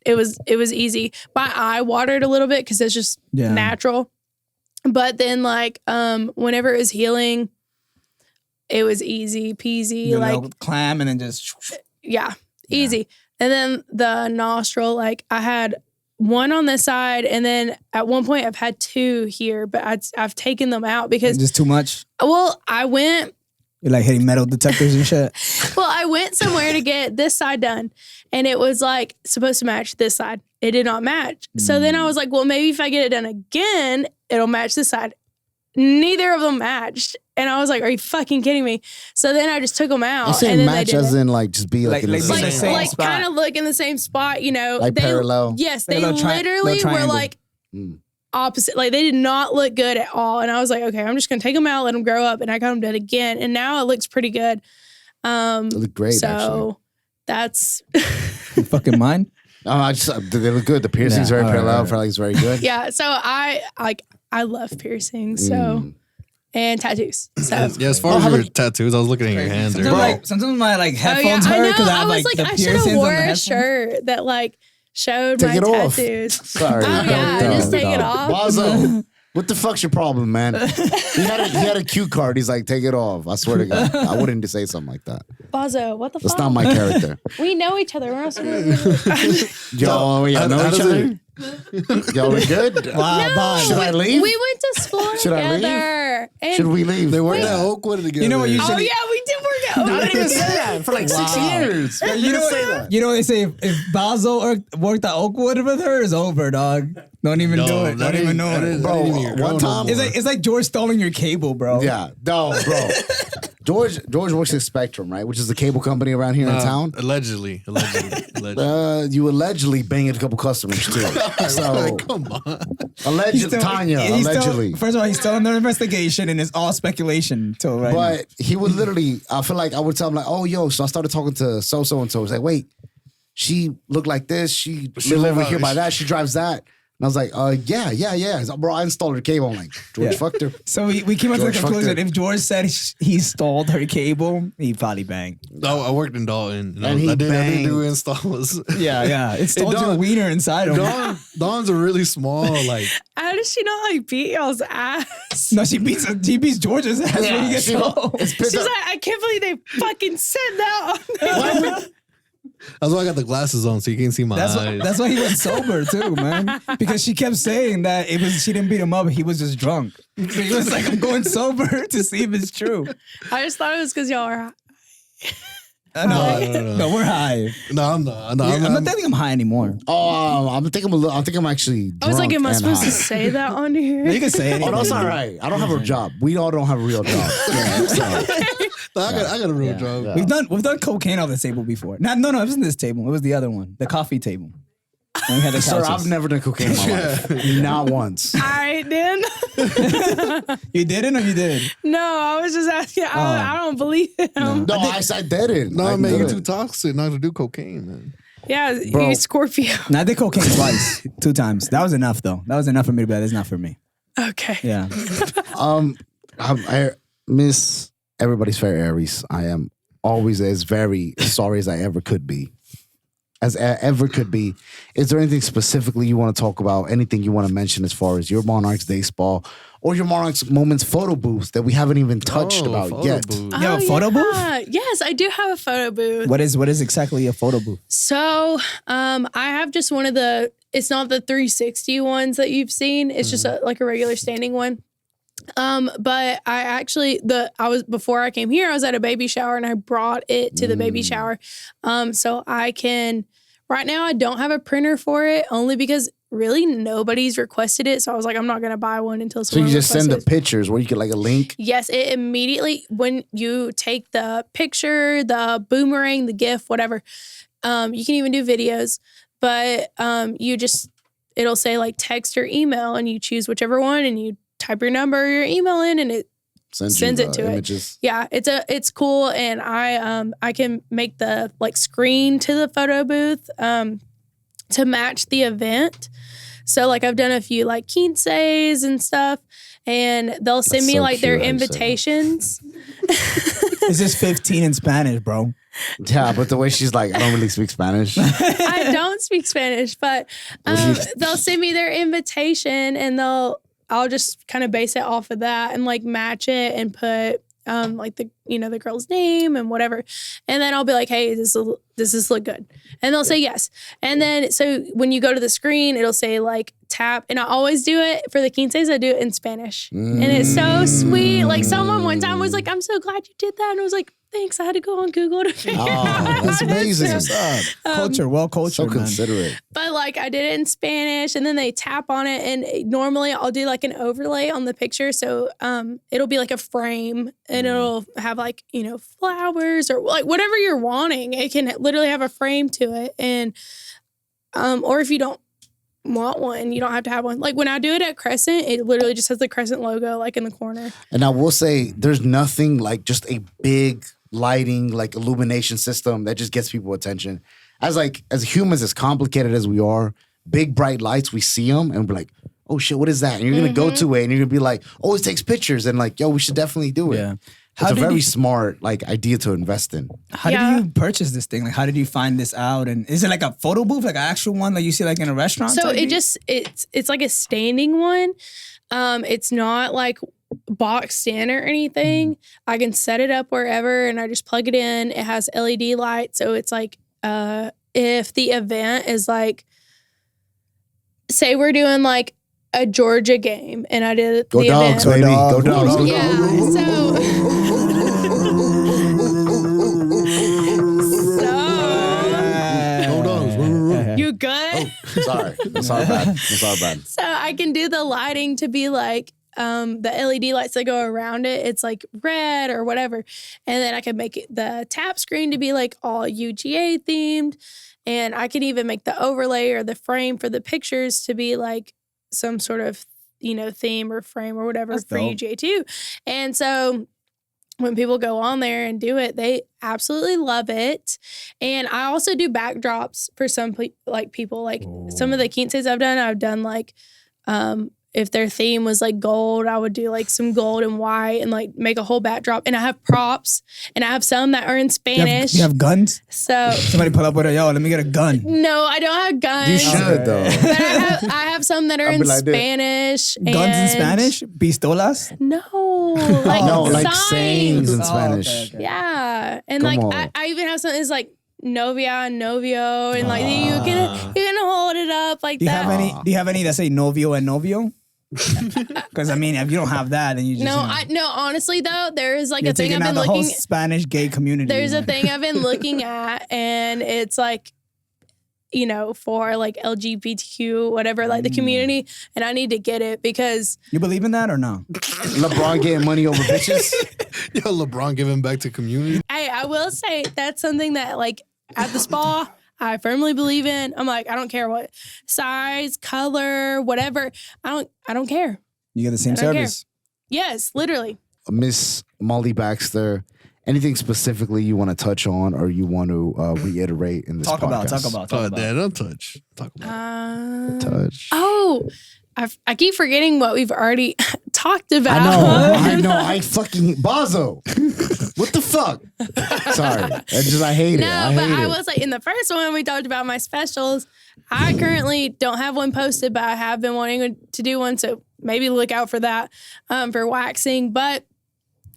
it was easy. My eye watered a little bit because it's just Yeah. natural. But then like whenever it was healing, it was easy peasy. You like know, clam and then just. yeah, easy. And then the nostril, like I had one on this side, and then at one point I've had two here, but I've taken them out because Just too much. well, I went You're like hitting metal detectors and shit. I went somewhere to get this side done, and it was like supposed to match this side. It did not match. So then I was like, well, maybe if I get it done again, it'll match this side. Neither of them matched. And I was like, are you fucking kidding me? So then I just took them out. You say and then match they did as it. in like just be like, Like- in the like same the same Like spot. kind of look in the same spot, you know. Like parallel? Yes, Like they a little literally little were triangle. like Mm. opposite. Like they did not look good at all. And I was like, okay, I'm just gonna take them out, let them grow up, and I got them done again. And now it looks pretty good. They look great, so actually. that's You fucking mind? They look good. The piercing's Yeah, very all right, parallel. all right. Felt like it's very good. yeah. So I love piercings. So and tattoos. So Yeah, as far as your tattoos, I was looking at your hands there. Sometimes my like oh, yeah, headphones I hurt know. because I I have was like like, the I should have piercings on wore the a headphones. shirt that like showed Take my it off. tattoos. Sorry. Oh, yeah, just take it off. Bazzo, what the fuck's your problem, man? He had a cue card. He's like, take it off. I swear to God. I wouldn't say something like that. Bazzo, what the That's fuck? not my character. We know each other. We're not supposed Y'all know how each does other? Y'all are good? Wow, Bob. Should I leave? We went to school Should I leave? together. And Should we leave? They worked at Oakwood together. You know what you oh should- yeah, we did work out. I didn't even say that for like 6 years. You know what they say? If Bazzo worked at Oakwood with her, it's over, dog. Don't even do it. Don't even know it. Bro, one time- It's like George stealing your cable, bro. Yeah, no, bro. George works at Spectrum, right? Which is the cable company around here in town. Allegedly. You allegedly banged a couple customers too. So Come on. allegedly, Tanya, he's still- allegedly. first of all, he's still under investigation, and it's all speculation till right now. But he would literally, I feel like I would tell him like, oh, yo, so I started talking to so-and-so. He's like, wait, she looked like this. She live over live here out- by that. She drives that. And I was like, yeah. He's like, bro, I installed her cable. I'm like, George Yeah. fucked her. So we came up to the George fucked conclusion: her. if George said he stalled her cable, he probably banged. No, I worked in Dalton. And he I didn't banged. do installs. Yeah, it stalled your Dawn- wiener inside him. Dawn's a really small, like, How does she not like beat y'all's ass? No, she beats George's ass when he gets home. It's pissed She's off. like, I can't believe they fucking said that. That's why I got the glasses on so you can't see my eyes. That's why he went sober too, man. Because she kept saying that she didn't beat him up, he was just drunk. So he was like, I'm going sober to see if it's true. I just thought it was because y'all are. No, we're high. No, I'm not. No, I'm not think I'm high anymore. Oh, I think I'm actually drunk. I was like, am I and supposed high. to say that on here? You can say it. Oh, that's all right. I don't have a job. We all don't have a real job. Yeah, so. No, I got a real job. Yeah. We've done cocaine on this table before. No, it wasn't this table. It was the other one, the coffee table. And we had the Sir, couches. I've never done cocaine in my life. Not once. All right, then. You didn't or you did? No, I was just asking. I don't believe him. No, I didn't. No, I man, you're didn't. too toxic not to do cocaine, man. Yeah, Bro. you Scorpio. No, I did cocaine twice, 2 times. That was enough though. That was enough for me to be like, that's not for me. Okay. Yeah. I miss everybody's fair Aries. I am always as very sorry as I ever could be. As ever could be. Is there anything specifically you want to talk about? Anything you want to mention as far as your Monarchs Day Spa or your Monarchs Moments photo booth that we haven't even touched about yet? You have a photo booth? Yes, I do have a photo booth. What is exactly a photo booth? So, I have just one of it's not the 360 ones that you've seen. It's just like a regular standing one. But I actually, before I came here, I was at a baby shower and I brought it to the baby shower. So I can, right now I don't have a printer for it only because really nobody's requested it. So I was like, I'm not going to buy one until So someone you just send the requests it. pictures where you get like a link? Yes, it immediately, when you take the picture, the boomerang, the GIF, whatever, you can even do videos, but it'll say like text or email and you choose whichever one and you type your number or your email in and it sends it to images. it. Yeah, it's cool, and I can make the like screen to the photo booth to match the event. So like I've done a few like quinces and stuff, and they'll send me so like their cute, invitations. It's just 15 in Spanish, bro. Yeah, but the way she's like, I don't really speak Spanish. I don't speak Spanish, but they'll send me their invitation, and I'll just kind of base it off of that and like match it and put like the girl's name and whatever. And then I'll be like, hey, does this look good? And they'll say yes. And then so when you go to the screen, it'll say like tap. And I always do it for the quinces. I do it in Spanish. And it's so sweet. Like someone one time was like, I'm so glad you did that. And I was like, thanks. I had to go on Google to figure out. That's amazing. Culture, well So cultured, man. considerate. But like I did it in Spanish, and then they tap on it, and normally I'll do like an overlay on the picture, so it'll be like a frame, and it'll have like flowers or like whatever you're wanting. It can literally have a frame to it, and or if you don't want one, you don't have to have one. Like when I do it at Crescent, it literally just has the Crescent logo like in the corner. And I will say, there's nothing like just a big lighting, like illumination system that just gets people attention. As humans, as complicated as we are, big bright lights, we see them and we're like, oh shit, what is that? And you're gonna go to it and you're gonna be like, oh, it takes pictures, and like, yo, we should definitely do it. Yeah. It's a very smart like idea to invest in. How did you purchase this thing? Like, how did you find this out? And is it like a photo booth, like an actual one like you see like in a restaurant? So it's like a standing one. It's not like boxed in or anything. I can set it up wherever and I just plug it in. It has LED light. So it's like if the event is like, say we're doing like a Georgia game and I did Go the dogs, event. baby. Go dogs. Go Yeah. dogs. Go dogs. You good? Sorry. That's our bad. That's our bad. So I can do the lighting to be like the LED lights that go around it. It's like red or whatever. And then I can make the tap screen to be like all UGA themed. And I can even make the overlay or the frame for the pictures to be like some sort of, theme or frame or whatever for UGA too. And so when people go on there and do it, they absolutely love it. And I also do backdrops for some people. Like some of the quinces I've done like if their theme was like gold, I would do like some gold and white and like make a whole backdrop. And I have props, and I have some that are in Spanish. You have guns? So Somebody pull up with a, yo, let me get a gun. no, I don't have guns. You should though. But I have some that are I'll in be like this. Spanish. Guns in and- Spanish? Pistolas? No, like No, like signs. sayings in Oh, Spanish. okay. Yeah, and Come like on. I even have something that's like novia and novio, and like you can hold it up like that. Do you have any that say novio and novio? Because I mean, if you don't have that, then you just no. Honestly, though, there is like you're a thing taking I've out been the whole looking. Spanish gay community. There's a thing I've been looking at, and it's like, you know, for like LGBTQ, whatever, like the community, and I need to get it because you believe in that or no? LeBron getting money over bitches. Yo, LeBron giving back to community. Hey, I will say that's something that like at the spa I firmly believe in. I'm like, I don't care what size, color, whatever. I don't care. You get the same service. Yes, literally. Miss Mollie Baxter, anything specifically you want to touch on or you want to reiterate in this podcast? Talk about. Dad, don't touch. Talk about. Touch. Oh, I keep forgetting what we've already talked about. I know. I fucking Bazzo. What the fuck? Sorry. I hate it. I was like, in the first one, we talked about my specials. I currently don't have one posted, but I have been wanting to do one. So maybe look out for that for waxing. But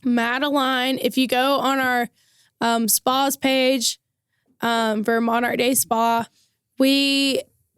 Madeline, if you go on our spas page for Monarch Day Spa,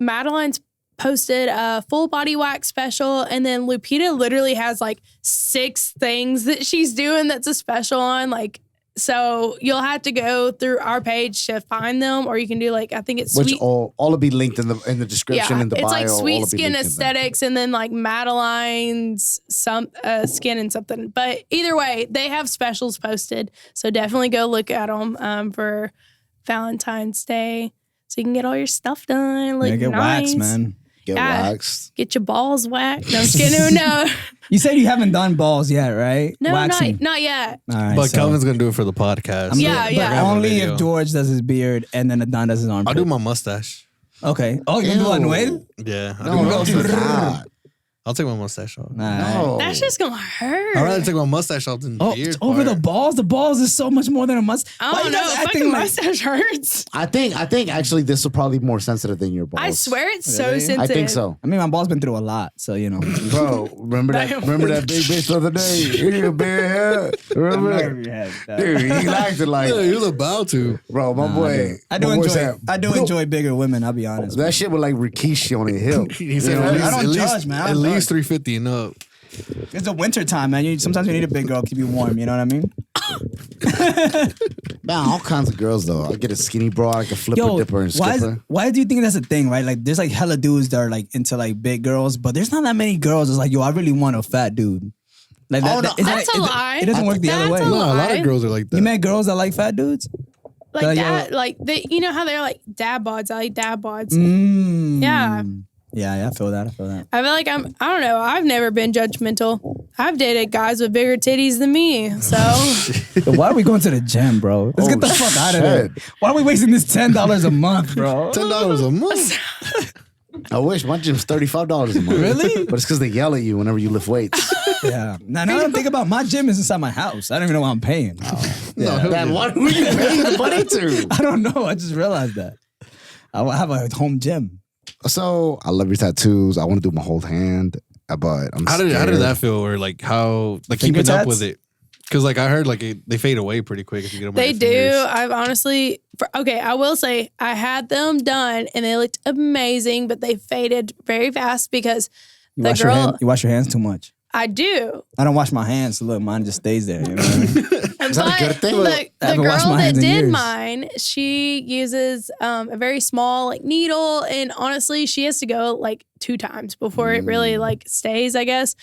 Madeline's posted a full body wax special, and then Lupita literally has like 6 things that she's doing that's a special on, like, so you'll have to go through our page to find them, or you can do like, I think it's which sweet. all will be linked in the description in the bio. It's like Sweet all Skin Aesthetics and then like Madeline's skin and something. But either way, they have specials posted, so definitely go look at them for Valentine's Day, so you can get all your stuff done. Look get nice. waxed, man. Get waxed. Get your balls waxed. No, I'm just kidding. No. You said you haven't done balls yet, right? No, Waxing. not yet. All right, But so Calvin's gonna do it for the podcast. but only if George does his beard and then Adan does his armpit. I'll do my mustache. Okay. Oh, you gonna do Anuel? Yeah. No, don't do that. I'll take my mustache off. No. That's just gonna hurt. I'd rather take my mustache off than the Oh, beard it's over part. the balls. The balls is so much more than a mustache. I don't know. Fucking mustache hurts. I think actually this will probably be more sensitive than your balls. I swear it's so Really? sensitive. I think so. I mean, my ball's been through a lot, so you know. Bro, remember that big bitch the other day? He had bare hair. Remember? Dude, he liked it like, Yeah, he was about to. bro, my boy. I do my boy enjoy. said, I do enjoy bigger women. I'll be honest. that shit was like Rikishi on his hip. He said You know, at least, I don't at least, judge, man. I at don't least judge. 350 and up. It's a winter time, man. Sometimes you need a big girl to keep you warm. You know what I mean? Man, all kinds of girls though. I get a skinny broad, I can flip her, dip her, and skip her. Why do you think that's a thing, right? Like, there's like hella dudes that are like into like big girls, but there's not that many girls that's like, yo, I really want a fat dude. Like Oh, no, That's a lie. It doesn't work the other way. That's a No, a lot lie. of girls are like that. You met girls that like fat dudes? Like that, like you know how they're like dad bods. I like dad bods. Yeah. Yeah, I feel that. I feel like I don't know. I've never been judgmental. I've dated guys with bigger titties than me. So Why are we going to the gym, bro? Let's get the fuck out of there. Why are we wasting this $10 a month, bro? $10 a month. I wish my gym's $35 a month. Really? But it's because they yell at you whenever you lift weights. Yeah. Now I think about my gym is inside my house. I don't even know what I'm paying. Dad, what are you paying the money to? I don't know. I just realized that. I have a home gym. So I love your tattoos. I want to do my whole hand, but I'm How did scared. that feel? Or like how like Finger keeping up tats? with it? Because like I heard like they fade away pretty quick if you get them. they on your do. fingers. I've honestly, I will say I had them done and they looked amazing, but they faded very fast because You wash your hands too much. I do. I don't wash my hands, so look, mine just stays there. You know what I mean? Is that a good thing? The I haven't girl washed my that hands in did years. mine, she uses a very small like needle, and honestly, she has to go like 2 times before it really like stays, I guess.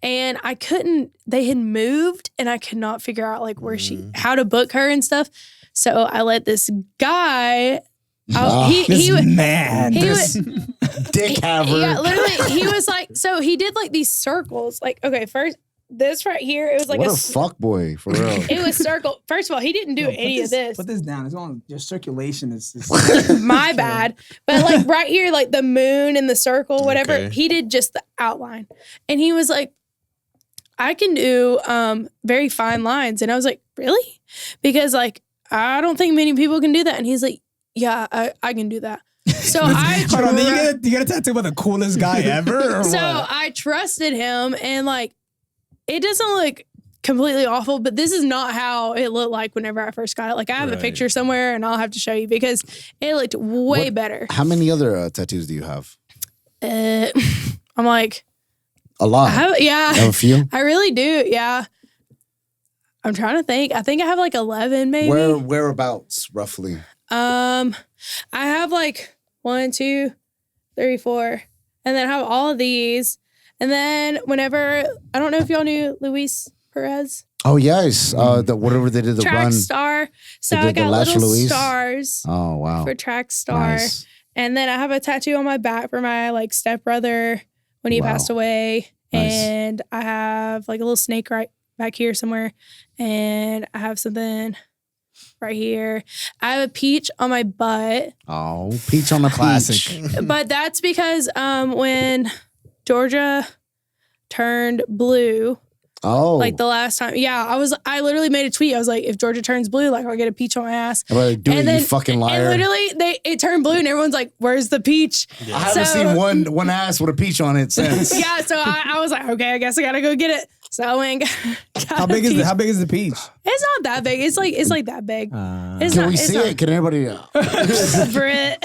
And I couldn't. They had moved, and I could not figure out like where how to book her and stuff. So I let this guy. He was dick haver. Yeah, literally, he was like, so he did like these circles. Like, okay, first this right here, it was like What a fuck boy, for real. it was circle. First of all, he didn't do any of this. Put this down. It's on your circulation is My bad. But like right here, like the moon and the circle, whatever, Okay. he did just the outline. And he was like, I can do very fine lines. And I was like, really? Because like, I don't think many people can do that. And he's like, yeah, I can do that. So I Hold on, you get a tattoo by the coolest guy ever? Or so what? I trusted him, and like, it doesn't look completely awful, but this is not how it looked like whenever I first got it. Like I have a picture somewhere and I'll have to show you because it looked way better. How many other tattoos do you have? I'm like a lot. You have a few? I really do. Yeah. I'm trying to think. I think I have like 11 maybe. Whereabouts roughly? I have like 1, 2, 3, 4, and then I have all of these. And then whenever, I don't know if y'all knew Luis Perez. Oh yes, whatever they did the track run. star. So I got little Luis stars. Oh wow. For track star. Nice. And then I have a tattoo on my back for my like stepbrother when he passed away. Nice. And I have like a little snake right back here somewhere. And I have something right here. I have a peach on my butt. Oh, peach on the classic. But that's because when Georgia turned blue. Oh. Like the last time. Yeah, I literally made a tweet. I was like, if Georgia turns blue, like I'll get a peach on my ass. Like, dude, you fucking liar. And literally it turned blue and everyone's like, where's the peach? Yeah. I haven't seen one ass with a peach on it since. Yeah, so I was like, okay, I guess I gotta go get it. So I went and got How big is the peach? It's not that big. It's like that big. Can we see it? Can everybody? Brit.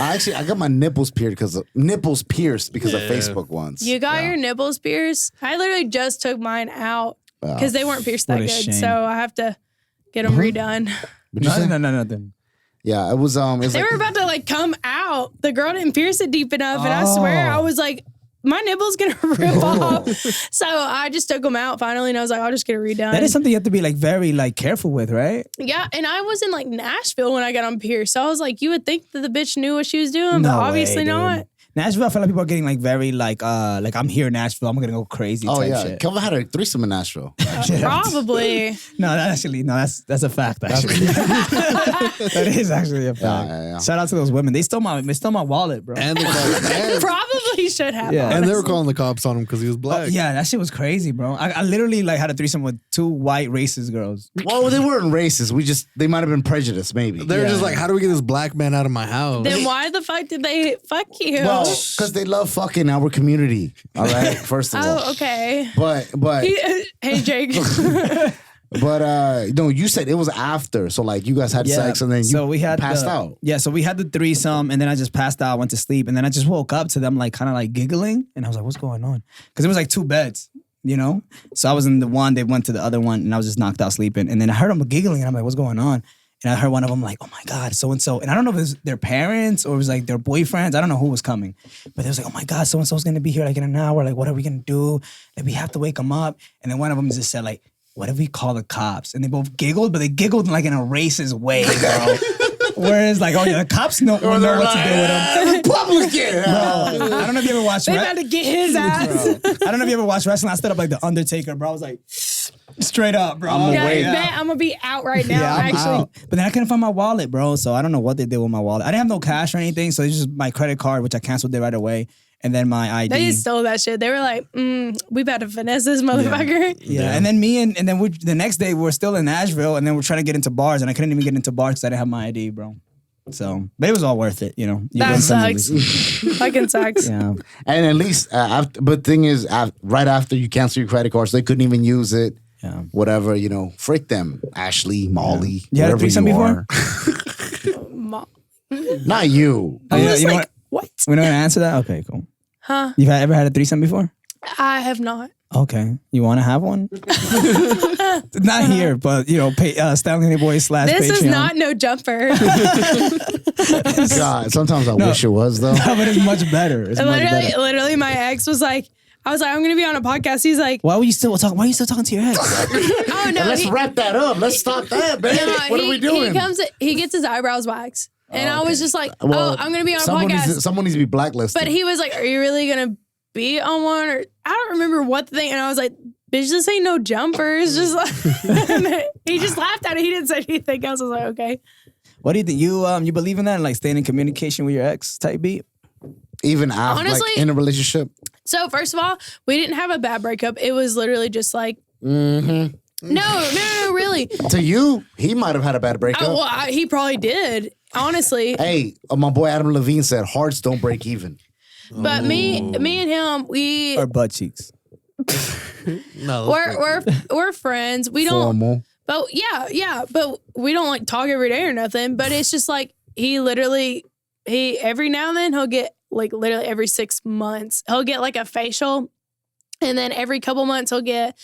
I got my nipples pierced because of Facebook once. You got your nipples pierced? I literally just took mine out because they weren't pierced that good. Shame. So I have to get them redone. No, nothing. Yeah, it was. They were about to like come out. The girl didn't pierce it deep enough, and I swear I was like, my nipple's gonna rip off. So I just took them out finally, and I was like, I'll just get it redone. That is something you have to be like very like careful with, right? Yeah, and I was in like Nashville when I got on pierced, so I was like, you would think that the bitch knew what she was doing, but obviously not. Nashville, I feel like people are getting like very like I'm here in Nashville, I'm gonna go crazy. Oh type yeah, shit. Kelvin had a threesome in Nashville. Probably. That's a fact. Actually, that is actually a fact. Yeah. Shout out to those women. They stole my wallet, bro. And Probably should have. Yeah. and they were calling the cops on him because he was black. Yeah, that shit was crazy, bro. I literally like had a threesome with 2 white racist girls. Well, they weren't racist. They might have been prejudiced, maybe. They were just like, how do we get this black man out of my house? Then why the fuck did they fuck you? Well, because they love fucking our community. All right, first of all. Oh, okay. But Hey, Jake. But no, you said it was after. So like you guys had sex and then you passed out. Yeah, so we had the threesome and then I just passed out, went to sleep, and then I just woke up to them like kind of like giggling, and I was like, what's going on? Because it was like 2 beds, you know? So I was in the one, they went to the other one, and I was just knocked out sleeping. And then I heard them giggling, and I'm like, what's going on? And I heard one of them like, oh my God, so-and-so. And I don't know if it was their parents or it was like their boyfriends. I don't know who was coming. But they was like, oh my God, so-and-so's going to be here like in an hour. Like, what are we going to do? Like, we have to wake them up. And then one of them just said like, what if we call the cops? And they both giggled, but they giggled like in a racist way, bro. Whereas like, oh yeah, the cops know what to do with them. Republican. Bro, I don't know if you ever watched They about to get his ass. I don't know if you ever watched wrestling. I stood up like the Undertaker, bro. I was like, straight up, bro. I'm gonna be out right now. Yeah, I'm actually. out. But then I couldn't find my wallet, bro. So I don't know what they did with my wallet. I didn't have no cash or anything. So it's just my credit card, which I canceled it right away. And then my ID. They just stole that shit. They were like, we about to finesse this motherfucker. Yeah. And then me and then the next day we're still in Nashville, and then we're trying to get into bars, and I couldn't even get into bars because I didn't have my ID, bro. So, but it was all worth it, you know. That sucks. Fucking sucks. Yeah. And at least, but the thing is, right after you cancel your credit cards, they couldn't even use it. Yeah. Whatever, you know, frick them. Ashley, Mollie, You had a whatever threesome you before? are. Not you. I was you know like, what? We're not gonna answer that? Okay, cool. Huh? You've ever had a threesome before? I have not. Okay. You want to have one? Not here, but, you know, Stanley Boy / This Patreon. is not no jumper. God, sometimes I wish it was, though. No, but it's much better. It's much better. Literally, my ex was like, I was like, I'm gonna be on a podcast. He's like, Why are you still talking to your ex? oh no, Let's wrap that up. Let's stop that, man. What are we doing? He gets his eyebrows waxed. And I was just like, Well, I'm going to be on a someone podcast. Someone needs to be blacklisted. But he was like, are you really going to be on one? Or I don't remember what the thing. And I was like, bitch, this ain't no jumpers. Just like, he just laughed at it. He didn't say anything else. I was like, okay. What do you think? You believe in that? Like staying in communication with your ex type beat? Even after, Honestly, like, in a relationship? So first of all, we didn't have a bad breakup. It was literally just like, Mm-hmm. No, really. To you, he might have had a bad breakup. He probably did, honestly. Hey, my boy Adam Levine said hearts don't break even. But me and him, Or butt cheeks? No, we're friends. We don't. Formal. But yeah. But we don't like talk every day or nothing. But it's just like he every now and then he'll get like literally every 6 months he'll get like a facial, and then every couple months he'll get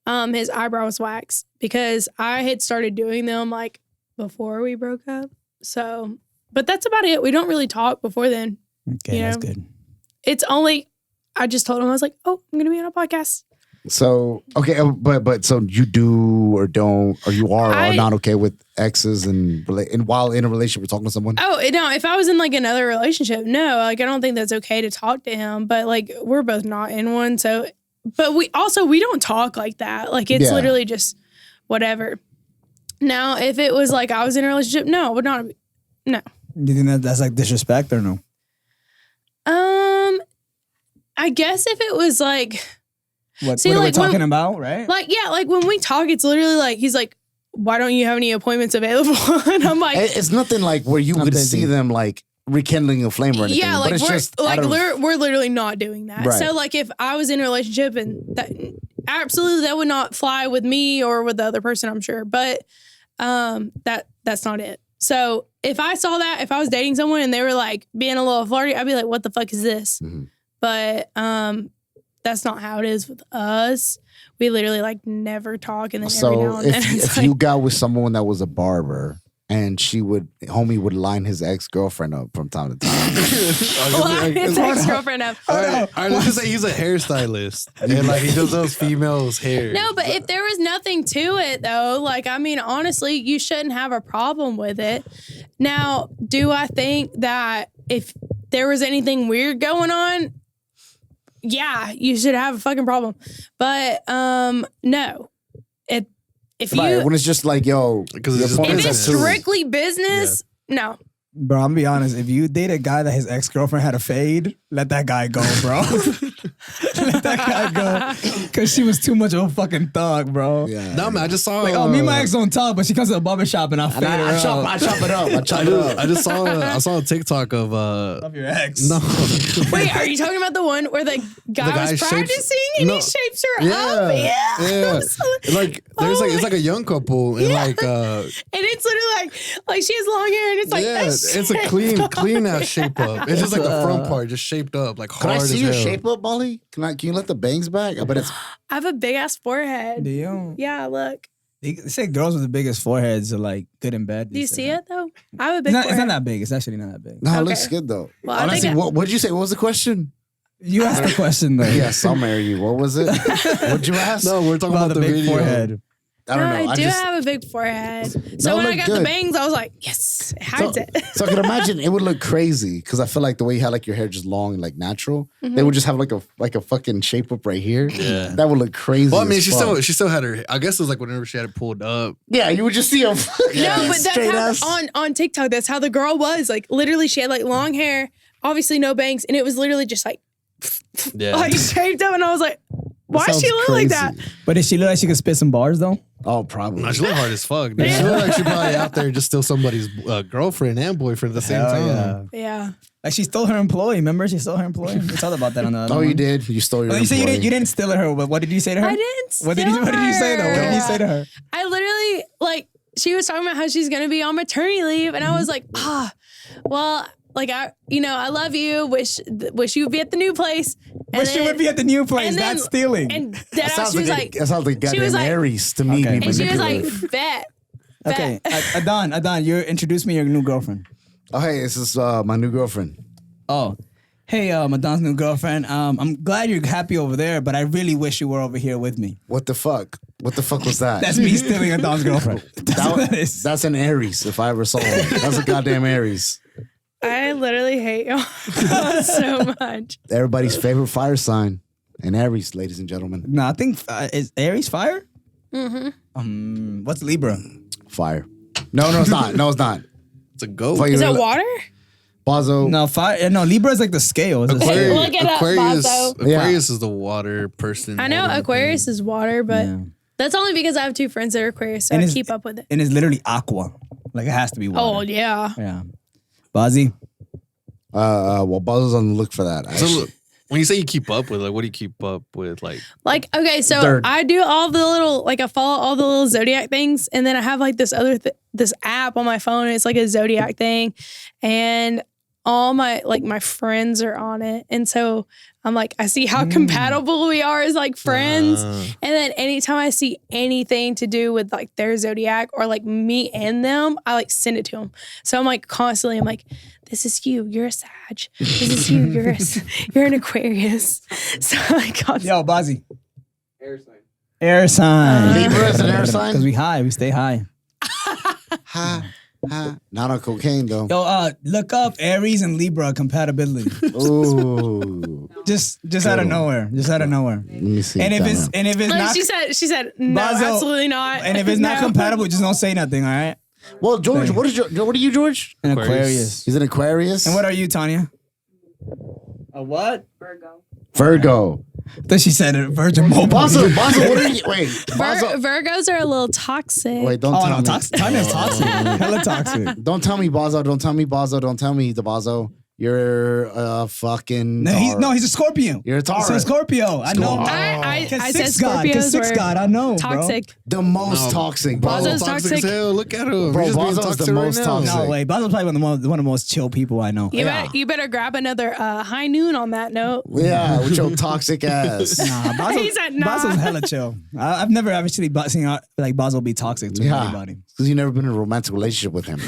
his eyebrows waxed because I had started doing them like before we broke up. So, but that's about it. We don't really talk before then. Okay, that's good. It's only I just told him, I was like, oh, I'm gonna be on a podcast. So okay, but so you do or don't, or you are or not okay with exes and while in a relationship, we're talking to someone. Oh no, if I was in like another relationship, no, like I don't think that's okay to talk to him. But like we're both not in one, so. But we don't talk like that. Like it's literally just whatever. Now, if it was like I was in a relationship, no, would not. No. Do you think that's like disrespect or no? I guess if it was like. What are we talking about, right? Like, yeah, like when we talk, it's literally like, he's like, why don't you have any appointments available? And I'm like. It's nothing like where you would see them like rekindling a flame or anything. Yeah, like but it's just we're literally not doing that. Right. So like if I was in a relationship and absolutely that would not fly with me or with the other person, I'm sure. But that's not it. So if I saw that, if I was dating someone and they were like being a little flirty, I'd be like, what the fuck is this? Mm-hmm. But that's not how it is with us. We literally like never talk, and then every now and then if you got with someone that was a barber and homie would line his ex-girlfriend up from time to time. Line his ex-girlfriend up. Let's just say he's a hairstylist and like he does those females' hair. No, but if there was nothing to it though, like I mean, honestly, you shouldn't have a problem with it. Now, do I think that if there was anything weird going on, yeah, you should have a fucking problem. But no. When it's just like, yo, because if it's strictly business, no. Bro, I'm gonna be honest. If you date a guy that his ex-girlfriend had a fade, let that guy go, bro. Let that guy go. Because she was too much of a fucking thug, bro. Yeah. No, man, I just saw... Like, me and my ex don't talk, but she comes to the barbershop and I fade her up. I chop it up. I saw a TikTok of your ex. No. Wait, are you talking about the one where the guy was practicing and he shapes her up? Yeah. Like there's it's like a young couple and like and it's literally like she has long hair and it's like it's a clean ass shape up. It's just like the front part just shaped up like hard as hell. Can I see your shape up, Mollie? Can you let the bangs back? I bet it's. I have a big ass forehead. Do you? Yeah, look. They say girls with the biggest foreheads are like good and bad. Do you see it though? I have a big forehead. It's not that big. It's actually not that big. No, it looks good though. Well, honestly, what did you say? What was the question? You asked the question though. Yes, I'll marry you. What was it? What'd you ask? No, we're talking about the big video. Forehead. I don't know. I do have a big forehead. So when I got the bangs, I was like, yes, it hides it. So I can imagine it would look crazy because I feel like the way you had like your hair just long and like natural, they would just have like a fucking shape up right here. Yeah, that would look crazy. Well, I mean, she still had her. I guess it was like whenever she had it pulled up. Yeah, you would just see them. No, but that's how on TikTok. That's how the girl was. Like literally, she had like long hair, obviously no bangs, and it was literally just like like shaped up, and I was like, why does she look like that? But did she look like she could spit some bars though? Oh, probably. No, she look hard as fuck. Dude. She look like she probably out there just steal somebody's girlfriend and boyfriend at the same time. Yeah. Like she stole her employee. Remember, she stole her employee. We talked about that on the other one. You did. You stole your. You said you didn't steal her. But what did you say to her? I didn't. What did you say though? What did you say to her? I literally she was talking about how she's gonna be on maternity leave, and I was like, well. Like I love you. Wish you would be at the new place. Wish you would be at the new place. That's stealing. And then she was like, that sounds like goddamn Aries to me. And she was like, bet. Okay, Adan, you introduce me your new girlfriend. Oh, hey, this is my new girlfriend. Oh, hey, Adan's new girlfriend. I'm glad you're happy over there, but I really wish you were over here with me. What the fuck? What the fuck was that? That's me stealing Adan's girlfriend. That's an Aries if I ever saw one. That's a goddamn Aries. I literally hate y'all so much. Everybody's favorite fire sign, an Aries, ladies and gentlemen. No, I think is Aries fire? Mm-hmm. What's Libra? Fire. No, it's not. No, it's not. It's a goat. Is that water? Bazzo. No, fire. No, Libra is like the scale. It's Aquarius, Look it up, Bazzo. Aquarius is the water person. I know Aquarius is water, but that's only because I have two friends that are Aquarius, so I keep up with it. And it's literally aqua. Like it has to be water. Oh, yeah. Yeah. Bazzi? Well, Bazzo's on the look for that. When you say you keep up with, like, what do you keep up with? Like okay, so Dirt. I do all the little, like I follow all the little zodiac things, and then I have like this other this app on my phone. And it's like a zodiac thing, and all my my friends are on it, and so I'm like, I see how compatible we are as like friends, and then anytime I see anything to do with like their zodiac or like me and them, I like send it to them. So I'm like constantly, I'm like, this is you, you're a Sag. This is you, you're an Aquarius. So like, yo, Bazzi. Air sign. Libra is an air sign? Because we stay high. Not on cocaine though. Yo, look up Aries and Libra compatibility. Ooh. just out of nowhere. Just out of nowhere. Let me see. And if it's like not, she said no, Bazzo, absolutely not. and if it's not No. compatible, just don't say nothing. All right. Well, George, what are you, George? An Aquarius. Aquarius. He's an Aquarius. And what are you, Tanya? A what? Virgo. Then she said it. Virgin Mobile. Bazzo, what are you? Wait, Bazzo. Virgos are a little toxic. Wait, don't Oh tell no, me. Tanya's toxic. Hella toxic. Don't tell me, Bazzo. Don't tell me, Bazzo. Don't tell me, the Bazzo. You're a fucking. No, he's a Scorpio. You're a Taurus. He's a Scorpio. I know. I said God, Scorpios six were God. I know, toxic. The most toxic, bro. Bazzo's toxic as toxic. hell. Look at him. Bro, He's just being Bazzo's the toxic most now. toxic. No way. Bazzo's probably one of the most chill people I know. You better grab another high noon on that note. Yeah, with your toxic ass. Nah, Bazzo, He said nah. Bazzo's hella chill. I've never actually seen like Bazzo be toxic to anybody. because you've never been in a romantic relationship with him.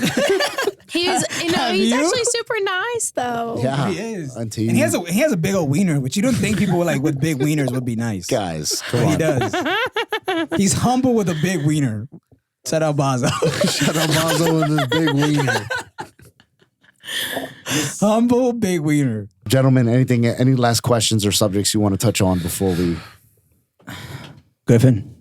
He's he's you? actually super nice though. Yeah, He is. Until you, And he has a big old wiener, which you don't think people with big wieners would be nice. guys, come But he on. does. He's humble with a big wiener. Shout out Bazzo. Shout out Bazzo and this big wiener. Humble big wiener. Gentlemen, any last questions or subjects you want to touch on before we? Griffin,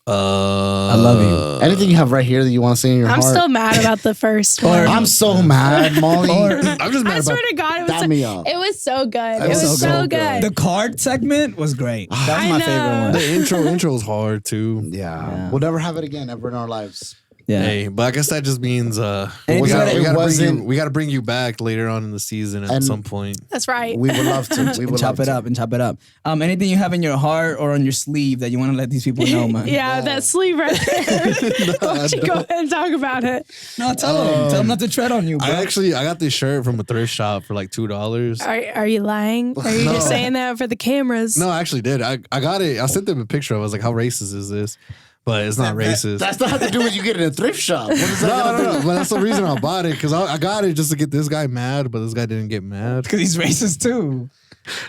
I love you. Anything you have right here that you want to say in your I'm heart? still mad about the first one. I'm so mad, Molly. I'm just mad I swear about to God, Dap me up. it was so good. It It was was so so good. The card segment was great. That was I my know. favorite one. the intro's hard too. Yeah. We'll never have it again ever in our lives. Yeah. Hey, but I guess that just means And we it gotta bring you back later on in the season at And- some point. That's right. We would love to. We would Chop love it to. up and chop it up. Anything you have in your heart or on your sleeve that you want to let these people know, man? Yeah, that sleeve right there. Why don't you go ahead and talk about it? No, tell them not to tread on you, bro. I got this shirt from a thrift shop for like $2. Are you lying? Are you just saying that for the cameras? No, I actually did. I got it. I sent them a picture. I was like, "How racist is this?" But it's not racist. That's not to do with you getting a thrift shop. What is that gonna no. do? But that's the reason I bought it because I got it just to get this guy mad, but this guy didn't get mad. Because he's racist too.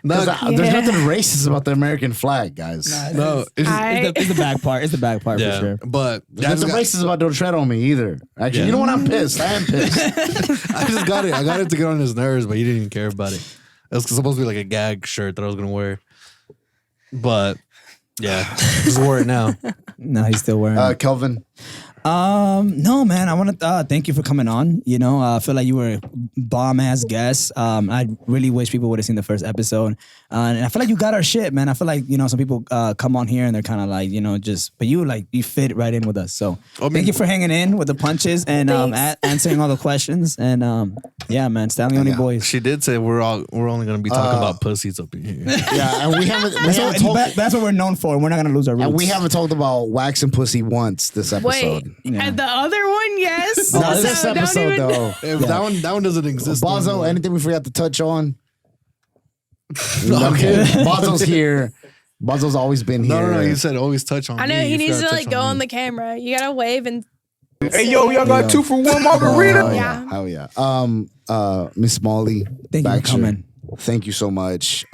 No, There's nothing racist about the American flag, guys. no, it's just, It's the back part. It's the back part yeah. for sure. But There's nothing racist about don't tread on me either. Actually, Yeah. you know what? I'm pissed. I am pissed. I just got it. I got it to get on his nerves, but he didn't even care about it. It was supposed to be like a gag shirt that I was gonna wear. But yeah, just wore it now. No, he's still wearing it. Kelvin. No, man. I want to thank you for coming on. You know, I feel like you were a bomb ass guest. I really wish people would have seen the first episode. And I feel like you got our shit, man. I feel like, you know, some people come on here and they're kind of like, you know, but you fit right in with us. So thank you for hanging in with the punches and answering all the questions. And yeah, man, Stanley Only Boys. She did say we're only gonna be talking about pussies up in here. Yeah, and we haven't That's what we're known for. We're not going to lose our roots. and we haven't talked about wax and pussy once this episode. Wait, and the other one, yes. Not So this don't episode even- though. That one doesn't exist. Bazzo, anymore. anything we forgot to touch on? Okay, Bazzo's here. Bazzo's always been here. No. You said always touch on. I know me. he You needs to forgot like touch go on me. the camera. You gotta wave and Hey, yo, y'all got 2 for 1 margarita? Oh, Yeah. Hell yeah. Miss Mollie. Thank you for Baxter, coming. Thank you so much.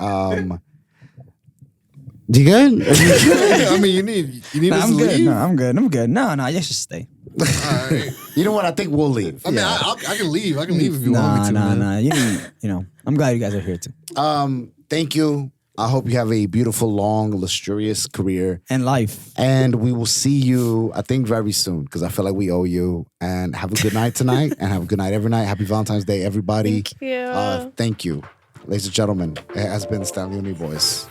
You good? I mean, you need Nah, us I'm to good. leave. No, I'm good. I'm good. No, you should stay. All right. You know what? I think we'll leave. I mean, I can leave. I can leave if you want me to. man. Nah. You know, I'm glad you guys are here too. Thank you. I hope you have a beautiful, long, luxurious career. And life. And we will see you, I think, very soon because I feel like we owe you. And have a good night tonight and have a good night every night. Happy Valentine's Day, everybody. Thank you. Thank you. Ladies and gentlemen, it has been Stanley Only Boys.